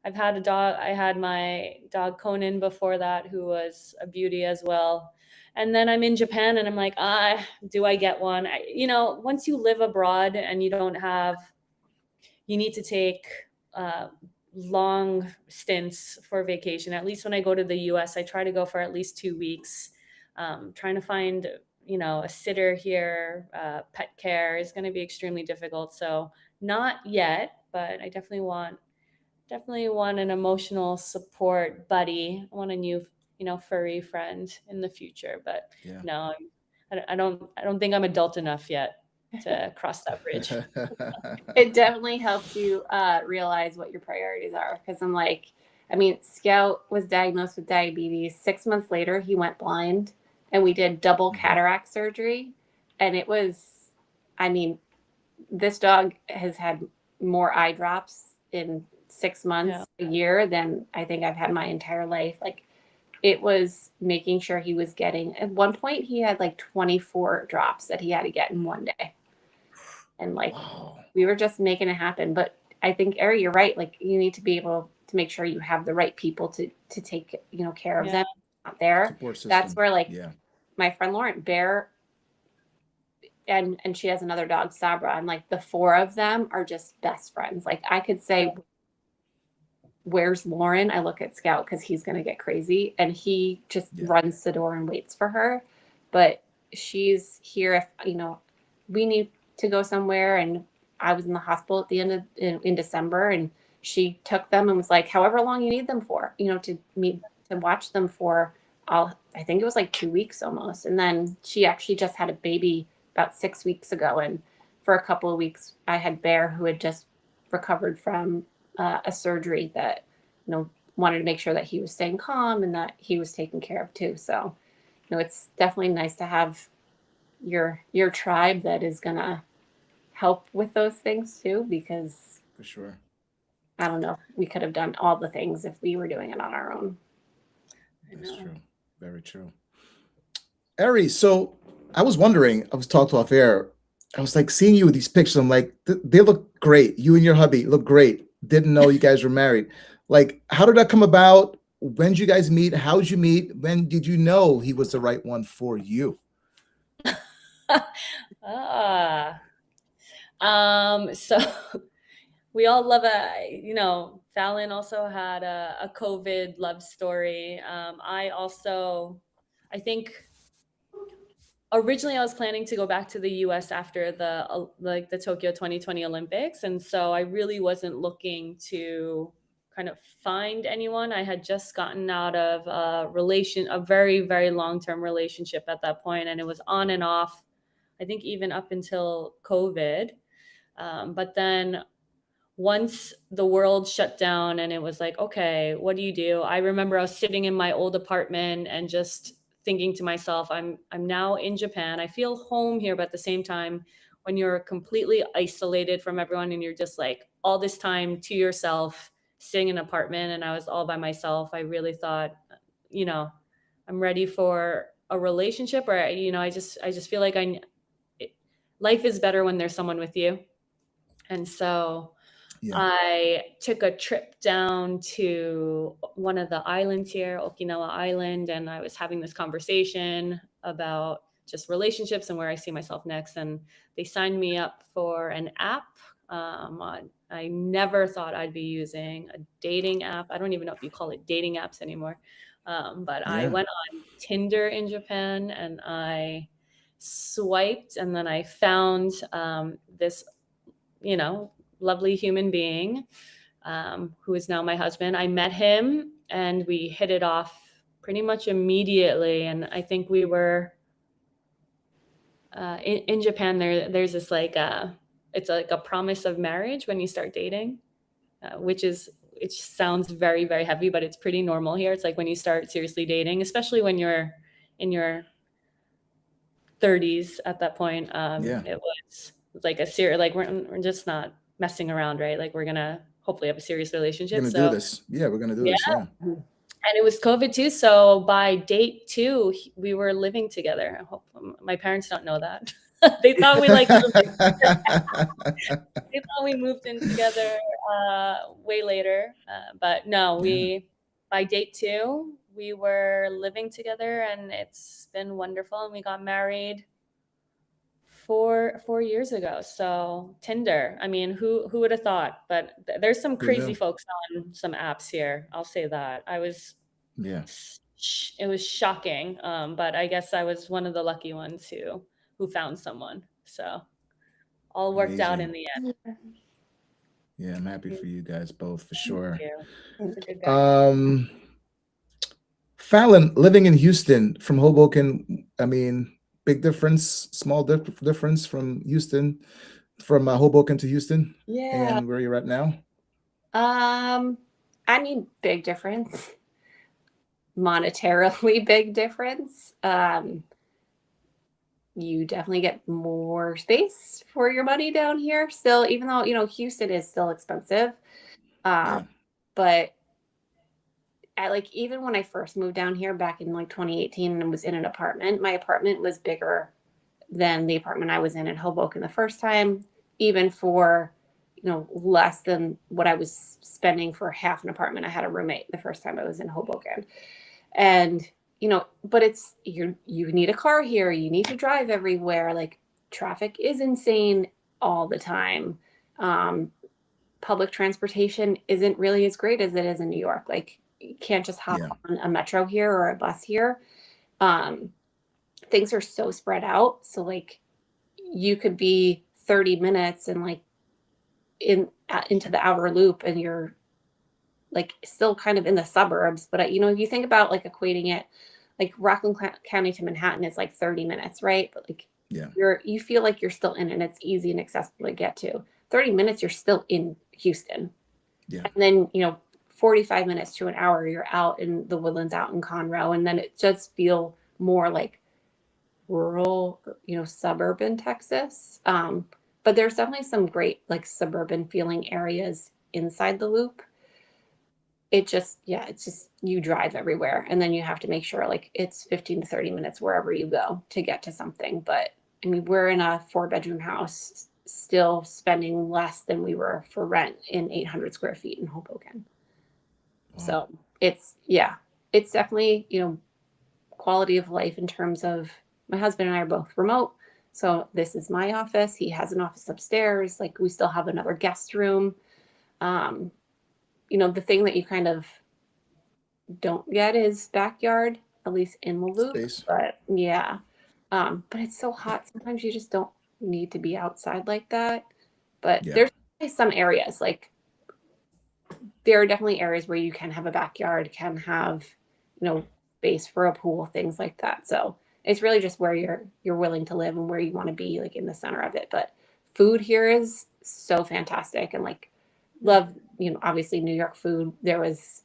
I've had a dog. I had my dog Conan before that, who was a beauty as well. And then I'm in Japan, and I'm like, do I get one? Once you live abroad and you need to take long stints for vacation. At least when I go to the US, I try to go for at least 2 weeks. Trying to find, a sitter here, pet care is going to be extremely difficult. So not yet, but I definitely want an emotional support buddy. I want a new, furry friend in the future. But no, I don't think I'm adult enough yet to cross that bridge. It definitely helps you realize what your priorities are. Because I'm like, Scout was diagnosed with diabetes. 6 months later, he went blind, and we did double cataract surgery. And it was, this dog has had more eye drops in 6 months, a year than I think I've had my entire life. Like, it was making sure he was getting, at one point he had like 24 drops that he had to get in one day. And like, we were just making it happen. But I think, Eri, you're right. Like, you need to be able to make sure you have the right people to take, care of them out there. That's where my friend Lauren Bear, and she has another dog, Sabra. I'm like, the 4 of them are just best friends. Like, I could say where's Lauren? I look at Scout because he's going to get crazy. And he just runs the door and waits for her. But she's here if, we need to go somewhere. And I was in the hospital at the end of in December, and she took them and was like, however long you need them for, to watch them for I think it was like 2 weeks almost. And then she actually just had a baby about 6 weeks ago. And for a couple of weeks, I had Bear, who had just recovered from a surgery that, wanted to make sure that he was staying calm and that he was taken care of too. So, it's definitely nice to have your tribe that is going to help with those things too, because For sure. I don't know, we could have done all the things if we were doing it on our own. That's true. Very true. Ari, so I was wondering, I was talking to off air. I was like seeing you with these pictures. I'm like, they look great. You and your hubby look great. Didn't know you guys were married. Like, how did that come about? When did you guys meet? How did you meet? When did you know he was the right one for you? So we all love Fallon also had a COVID love story. I think originally I was planning to go back to the US after the Tokyo 2020 Olympics. And so I really wasn't looking to kind of find anyone. I had just gotten out of a very, very long-term relationship at that point, and it was on and off, I think even up until COVID. But then once the world shut down and it was like, okay, what do you do? I remember I was sitting in my old apartment and just thinking to myself, I'm now in Japan. I feel home here, but at the same time, when you're completely isolated from everyone and you're just like all this time to yourself, sitting in an apartment, and I was all by myself, I really thought, I'm ready for a relationship, or I just feel like life is better when there's someone with you. And so I took a trip down to one of the islands here, Okinawa Island, and I was having this conversation about just relationships and where I see myself next. And they signed me up for an app. I never thought I'd be using a dating app. I don't even know if you call it dating apps anymore. But I went on Tinder in Japan, and I swiped, and then I found this, lovely human being who is now my husband. I met him and we hit it off pretty much immediately. And I think we were in Japan. There's this it's like a promise of marriage when you start dating, it sounds very, very heavy, but it's pretty normal here. It's like when you start seriously dating, especially when you're in your 30s at that point. It was like a serious, like we're just not messing around, right? Like we're gonna hopefully have a serious relationship. We're gonna do this. Yeah, we're gonna do this. Yeah. And it was COVID too. So by date 2, we were living together. I hope my parents don't know that. They thought we moved in together way later. But no, by date 2, we were living together, and it's been wonderful. And we got married 4 years ago. So Tinder, I mean, who would have thought? But there's some crazy folks on some apps here. I'll say that. It was shocking. But I guess I was one of the lucky ones who found someone. So all worked out in the end. Yeah, I'm happy for you guys both, for sure. Fallon, living in Houston from Hoboken, I mean, big difference, small difference from Houston, from Hoboken to Houston? Yeah. And where you're at now? I mean, big difference. Monetarily big difference. You definitely get more space for your money down here still, even though, Houston is still expensive. But even when I first moved down here back in 2018 and was in an apartment, my apartment was bigger than the apartment I was in Hoboken the first time, even for, less than what I was spending for half an apartment. I had a roommate the first time I was in Hoboken. And, but it's, you need a car here. You need to drive everywhere. Like, traffic is insane all the time. public transportation isn't really as great as it is in New York. Like you can't just hop Yeah. on a metro here or a bus here. Um, things are so spread out. So like you could be 30 minutes and like into the outer loop and you're like still kind of in the suburbs. But you know, if you think about like equating it, like Rockland County to Manhattan is like 30 minutes, right? But like Yeah. you feel like you're still in it and it's easy and accessible to get to. 30 minutes, you're still in Houston. Yeah. And then, you know, 45 minutes to an hour, you're out in the Woodlands, out in Conroe. And then it just feel more like rural, you know, suburban Texas. But there's definitely some great like suburban feeling areas inside the loop. It just, yeah, it's just you drive everywhere and then you have to make sure like it's 15 to 30 minutes wherever you go to get to something. But I mean, we're in a 4-bedroom house still spending less than we were for rent in 800 square feet in Hoboken. Wow. So it's, yeah, it's definitely, you know, quality of life in terms of my husband and I are both remote. So this is my office. He has an office upstairs. Like we still have another guest room. You know, the thing that you kind of don't get is backyard, at least in the loop. Space. But yeah. But it's so hot. Sometimes you just don't need to be outside like that. But Yeah. there's definitely some areas, like there are definitely areas where you can have a backyard, can have, you know, space for a pool, things like that. So it's really just where you're willing to live and where you want to be, like in the center of it. But food here is so fantastic and like love, you know, obviously New York food. There was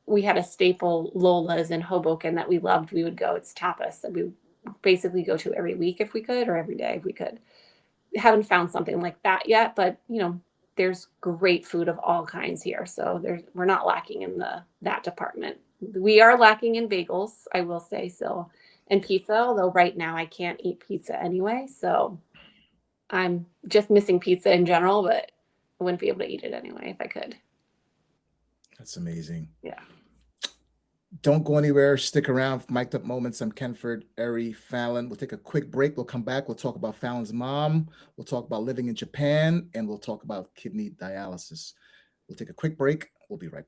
we had a staple Lola's in Hoboken that we loved. We would go, it's tapas that we basically go to every week if we could, or every day if we could. Haven't found something like that yet, but you know, there's great food of all kinds here. So we're not lacking in that department. We are lacking in bagels, I will say so, and pizza, although right now I can't eat pizza anyway. So I'm just missing pizza in general, but I wouldn't be able to eat it anyway if I could. That's amazing. Yeah. Don't go anywhere. Stick around for Mic'd Up Moments. I'm Kenford, Eri, Fallon. We'll take a quick break. We'll come back. We'll talk about Fallon's mom. We'll talk about living in Japan, and we'll talk about kidney dialysis. We'll take a quick break. We'll be right back.